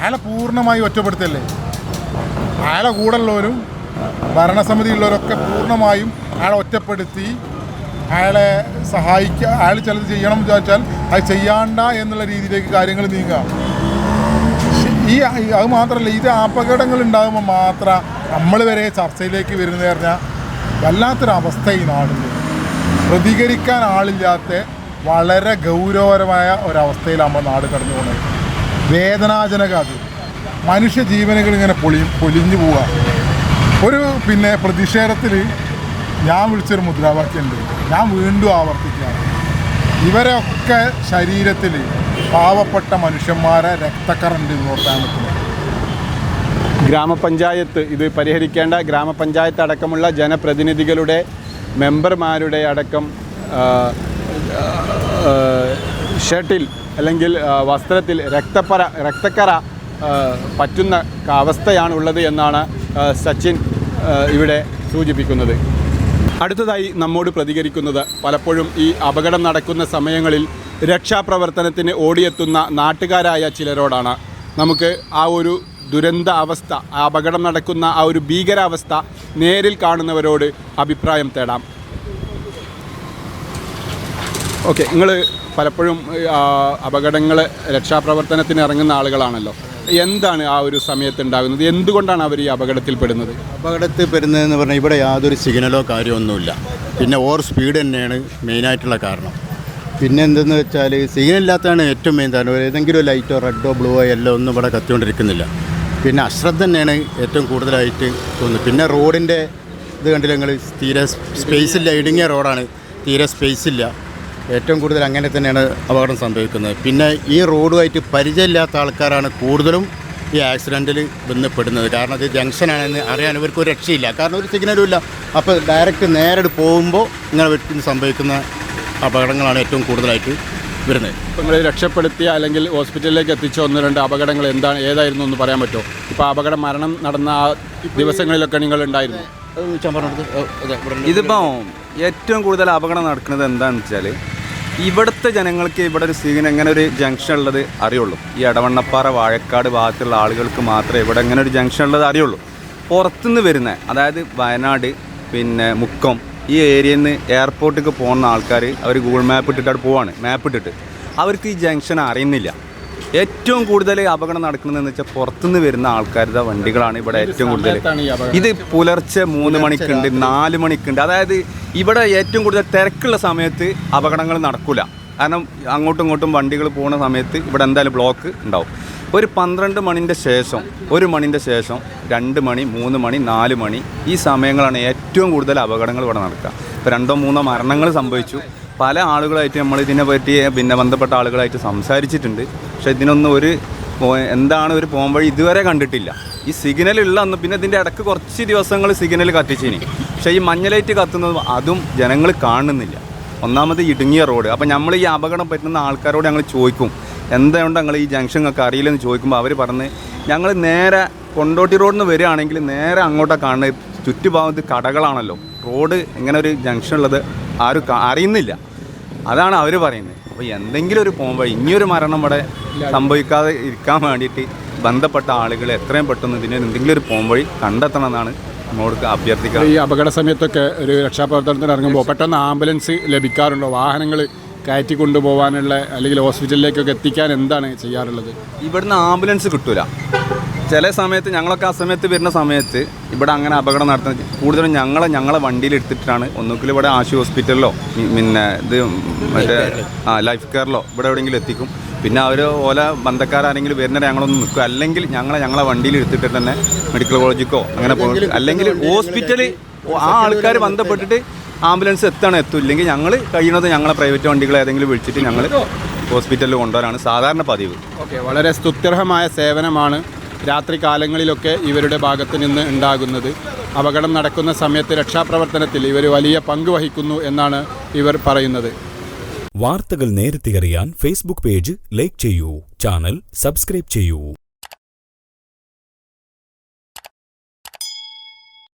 അയാളെ പൂർണ്ണമായി ഒറ്റപ്പെടുത്തല്ലേ. അയാളെ കൂടെയുള്ളവരും ഭരണസമിതിയുള്ളവരൊക്കെ പൂർണ്ണമായും അയാളെ ഒറ്റപ്പെടുത്തി അയാളെ സഹായിക്കുക. അയാൾ ചിലത് ചെയ്യണം എന്ന് വിചാരിച്ചാൽ അത് ചെയ്യാണ്ട എന്നുള്ള രീതിയിലേക്ക് കാര്യങ്ങൾ നീങ്ങുക. അത് മാത്രമല്ല, ഇത് അപകടങ്ങൾ ഉണ്ടാകുമ്പോൾ മാത്രം നമ്മൾ വരെ ചർച്ചയിലേക്ക് വരുന്നത് പറഞ്ഞാൽ വല്ലാത്തൊരവസ്ഥ ഈ നാടിൽ. പ്രതികരിക്കാൻ ആളില്ലാത്ത വളരെ ഗൗരവപരമായ ഒരവസ്ഥയിൽ നമ്മൾ നാട് കടന്നു പോകുന്നത്. വേദനാജനകം. അത് മനുഷ്യ ജീവനുകൾ ഇങ്ങനെ പൊലിഞ്ഞു പോവുക. ഒരു പ്രതിഷേധത്തിൽ ഞാൻ വിളിച്ചൊരു മുദ്രാവാക്യമുണ്ട്, ഞാൻ വീണ്ടും ആവർത്തിക്കുകയാണ്. ഇവരൊക്കെ ശരീരത്തിൽ പാവപ്പെട്ട മനുഷ്യന്മാരെ രക്തക്കറണ്ട് നോക്കാൻ പറ്റുന്നത്. ഗ്രാമപഞ്ചായത്ത് ഇത് പരിഹരിക്കേണ്ട ഗ്രാമപഞ്ചായത്ത് അടക്കമുള്ള ജനപ്രതിനിധികളുടെ മെമ്പർമാരുടെ അടക്കം ഷർട്ടിൽ അല്ലെങ്കിൽ വസ്ത്രത്തിൽ രക്തക്കറ പറ്റുന്ന അവസ്ഥയാണുള്ളത് എന്നാണ് സച്ചിൻ ഇവിടെ സൂചിപ്പിക്കുന്നത്. അടുത്തതായി നമ്മോട് പ്രതികരിക്കുന്നത് പലപ്പോഴും ഈ അപകടം നടക്കുന്ന സമയങ്ങളിൽ രക്ഷാപ്രവർത്തനത്തിന് ഓടിയെത്തുന്ന നാട്ടുകാരായ ചിലരോടാണ്. നമുക്ക് ആ ഒരു ദുരന്ത അവസ്ഥ, ആ അപകടം നടക്കുന്ന ആ ഒരു ഭീകരാവസ്ഥ നേരിൽ കാണുന്നവരോട് അഭിപ്രായം തേടാം. ഓക്കെ, നിങ്ങൾ പലപ്പോഴും അപകടങ്ങൾ രക്ഷാപ്രവർത്തനത്തിന് ഇറങ്ങുന്ന ആളുകളാണല്ലോ. എന്താണ് ആ ഒരു സമയത്ത് ഉണ്ടാകുന്നത്? എന്തുകൊണ്ടാണ് അവർ ഈ അപകടത്തിൽപ്പെടുന്നത്? അപകടത്തിൽപ്പെടുന്നതെന്ന് പറഞ്ഞാൽ ഇവിടെ യാതൊരു സിഗ്നലോ കാര്യമൊന്നുമില്ല. പിന്നെ ഓവർ സ്പീഡ് തന്നെയാണ് മെയിനായിട്ടുള്ള കാരണം. പിന്നെ എന്തെന്ന് വെച്ചാൽ സിഗ്നലില്ലാത്തതാണ് ഏറ്റവും മെയിൻ കാരണം. ഏതെങ്കിലും ലൈറ്റോ റെഡോ ബ്ലൂവോ യെല്ലോ ഒന്നും ഇവിടെ കത്തിക്കൊണ്ടിരിക്കുന്നില്ല. പിന്നെ അശ്രദ്ധ തന്നെയാണ് ഏറ്റവും കൂടുതലായിട്ട് തോന്നുന്നത്. പിന്നെ റോഡിൻ്റെ ഇത് കണ്ടില്ല നിങ്ങൾ, തീരെ സ്പേസ് ഇല്ല, ഇടുങ്ങിയ റോഡാണ്, തീരെ സ്പേസ് ഇല്ല. ഏറ്റവും കൂടുതൽ അങ്ങനെ തന്നെയാണ് അപകടം സംഭവിക്കുന്നത്. പിന്നെ ഈ റോഡുമായിട്ട് പരിചയമില്ലാത്ത ആൾക്കാരാണ് കൂടുതലും ഈ ആക്സിഡൻറ്റിൽ ബന്ധപ്പെടുന്നത്. കാരണം ഇത് ജംഗ്ഷനാണെന്ന് അറിയാൻ ഇവർക്കൊരു രക്ഷയില്ല. കാരണം ഒരു സിഗ്നലും ഇല്ല. അപ്പോൾ ഡയറക്റ്റ് നേരിട്ട് പോകുമ്പോൾ ഇങ്ങനെ വ്യക്തി സംഭവിക്കുന്ന അപകടങ്ങളാണ് ഏറ്റവും കൂടുതലായിട്ട് വരുന്നത്. ഇപ്പോൾ നിങ്ങൾ രക്ഷപ്പെടുത്തിയ അല്ലെങ്കിൽ ഹോസ്പിറ്റലിലേക്ക് എത്തിച്ച 1-2 അപകടങ്ങൾ ഏതായിരുന്നു എന്ന് പറയാൻ പറ്റുമോ? ഇപ്പോൾ അപകടം മരണം നടന്ന ആ ദിവസങ്ങളിലൊക്കെ നിങ്ങൾ ഉണ്ടായിരുന്നു? ഇതിപ്പോൾ ഏറ്റവും കൂടുതൽ അപകടം നടക്കുന്നത് എന്താണെന്ന് വെച്ചാൽ ഇവിടുത്തെ ജനങ്ങൾക്ക് ഇവിടെ ഒരു ഇങ്ങനെ ഒരു ജംഗ്ഷൻ ഉള്ളത് അറിയുള്ളൂ. ഈ എടവണ്ണപ്പാറ വാഴക്കാട് ഭാഗത്തുള്ള ആളുകൾക്ക് മാത്രമേ ഇവിടെ ഇങ്ങനെ ഒരു ജംഗ്ഷൻ ഉള്ളത് അറിയുള്ളൂ. പുറത്തുനിന്ന് വരുന്ന, അതായത് വയനാട്, പിന്നെ മുക്കം, ഈ ഏരിയയിൽ നിന്ന് എയർപോർട്ടിലേക്ക് പോകുന്ന ആൾക്കാർ അവർ ഗൂഗിൾ മാപ്പ് ഇട്ടിട്ട് അവിടെ പോവാണ്. മാപ്പ് ഇട്ടിട്ട് അവർക്ക് ഈ ജംഗ്ഷൻ അറിയുന്നില്ല. ഏറ്റവും കൂടുതൽ അപകടം നടക്കുന്നതെന്ന് വെച്ചാൽ പുറത്തുനിന്ന് വരുന്ന ആൾക്കാരുടെ വണ്ടികളാണ് ഇവിടെ ഏറ്റവും കൂടുതൽ. ഇത് പുലർച്ചെ 3 മണിക്കുണ്ട്, 4 മണിക്കുണ്ട്. അതായത് ഇവിടെ ഏറ്റവും കൂടുതൽ തിരക്കുള്ള സമയത്ത് അപകടങ്ങൾ നടക്കില്ല. കാരണം അങ്ങോട്ടും ഇങ്ങോട്ടും വണ്ടികൾ പോകുന്ന സമയത്ത് ഇവിടെ എന്തായാലും ബ്ലോക്ക് ഉണ്ടാവും. ഒരു 12 മണിൻ്റെ ശേഷം, 1 മണിൻ്റെ ശേഷം, 2 മണി, 3 മണി, 4 മണി, ഈ സമയങ്ങളാണ് ഏറ്റവും കൂടുതൽ അപകടങ്ങൾ ഇവിടെ നടക്കുക. ഇപ്പോൾ 2-3 മരണങ്ങൾ സംഭവിച്ചു. പല ആളുകളായിട്ട് നമ്മൾ ഇതിനെ പറ്റി ബന്ധപ്പെട്ട ആളുകളായിട്ട് സംസാരിച്ചിട്ടുണ്ട്. പക്ഷേ ഇതിനൊന്നും എന്താണ് ഒരു പോംവഴി ഇതുവരെ കണ്ടിട്ടില്ല. ഈ സിഗ്നലുള്ള അന്ന് പിന്നെ ഇതിൻ്റെ ഇടയ്ക്ക് കുറച്ച് ദിവസങ്ങൾ സിഗ്നൽ കത്തിച്ചിനി. പക്ഷേ ഈ മഞ്ഞ ലൈറ്റ് കത്തുന്നത് അതും ജനങ്ങൾ കാണുന്നില്ല. ഒന്നാമത് ഇടുങ്ങിയ റോഡ്. അപ്പോൾ നമ്മൾ ഈ അപകടം പറ്റുന്ന ആൾക്കാരോട് ഞങ്ങൾ ചോദിക്കും, എന്തുകൊണ്ട് ഞങ്ങൾ ഈ ജംഗ്ഷനൊക്കെ അറിയില്ലെന്ന് ചോദിക്കുമ്പോൾ അവർ പറഞ്ഞ് ഞങ്ങൾ നേരെ കൊണ്ടോട്ടി റോഡിൽ നിന്ന് വരികയാണെങ്കിൽ നേരെ അങ്ങോട്ടാണ് കാണുന്നത്. ചുറ്റുഭാഗത്ത് കടകളാണല്ലോ, റോഡ് ഇങ്ങനെ ഒരു ജംഗ്ഷൻ ഉള്ളത് ആരും അറിയുന്നില്ല. അതാണ് അവർ പറയുന്നത്. അപ്പോൾ എന്തെങ്കിലും ഒരു പോംവഴി, ഇനിയൊരു മരണം ഇവിടെ സംഭവിക്കാതെ ഇരിക്കാൻ വേണ്ടിയിട്ട് ബന്ധപ്പെട്ട ആളുകൾ എത്രയും പെട്ടെന്ന് ഇതിന് എന്തെങ്കിലും ഒരു പോംവഴി കണ്ടെത്തണമെന്നാണ് നമ്മൾക്ക് അഭ്യർത്ഥിക്കുക. ഈ അപകട സമയത്തൊക്കെ ഒരു രക്ഷാപ്രവർത്തനത്തിന് ഇറങ്ങുമ്പോൾ പെട്ടെന്ന് ആംബുലൻസ് ലഭിക്കാറുണ്ടോ? വാഹനങ്ങൾ കയറ്റി കൊണ്ടുപോകാനുള്ള അല്ലെങ്കിൽ ഹോസ്പിറ്റലിലേക്കൊക്കെ എത്തിക്കാൻ എന്താണ് ചെയ്യാറുള്ളത്? ഇവിടുന്ന് ആംബുലൻസ് കിട്ടൂല. ചില സമയത്ത് ഞങ്ങളൊക്കെ ആ സമയത്ത് വരുന്ന സമയത്ത് ഇവിടെ അങ്ങനെ അപകടം നടത്തുന്നത് കൂടുതലും ഞങ്ങളെ വണ്ടിയിൽ എടുത്തിട്ടാണ് ഒന്നുകിൽ ഇവിടെ ആശു ഹോസ്പിറ്റലിലോ പിന്നെ ഇത് മറ്റേ ലൈഫ് കെയറിലോ ഇവിടെ എവിടെയെങ്കിലും എത്തിക്കും. പിന്നെ അവർ ഓല ബന്ധക്കാരെങ്കിലും വരുന്നത് ഞങ്ങളൊന്ന് നിൽക്കും. അല്ലെങ്കിൽ ഞങ്ങളെ വണ്ടിയിൽ എടുത്തിട്ട് തന്നെ മെഡിക്കൽ കോളേജിക്കോ അങ്ങനെ പോകും. അല്ലെങ്കിൽ ഹോസ്പിറ്റലിൽ ആ ആൾക്കാർ ബന്ധപ്പെട്ടിട്ട് ആംബുലൻസ് എത്തും. ഇല്ലെങ്കിൽ ഞങ്ങൾ കഴിയുന്നത് ഞങ്ങളെ പ്രൈവറ്റ് വണ്ടികൾ ഏതെങ്കിലും വിളിച്ചിട്ട് ഞങ്ങൾ ഹോസ്പിറ്റലിൽ കൊണ്ടുവരാനാണ് സാധാരണ പതിവ്. ഓക്കെ, വളരെ സ്തുത്യർഹമായ സേവനമാണ് രാത്രി കാലങ്ങളിലൊക്കെ ഇവരുടെ ഭാഗത്ത് നിന്ന് ഉണ്ടാകുന്നത്. അപകടം നടക്കുന്ന സമയത്ത് രക്ഷാപ്രവർത്തനത്തിൽ ഇവർ വലിയ പങ്ക് വഹിക്കുന്നു എന്നാണ് ഇവർ പറയുന്നത്. വാർത്തകൾ നേരത്തെ അറിയാൻ ഫേസ്ബുക്ക് പേജ് ലൈക്ക് ചെയ്യൂ, ചാനൽ സബ്സ്ക്രൈബ് ചെയ്യൂ.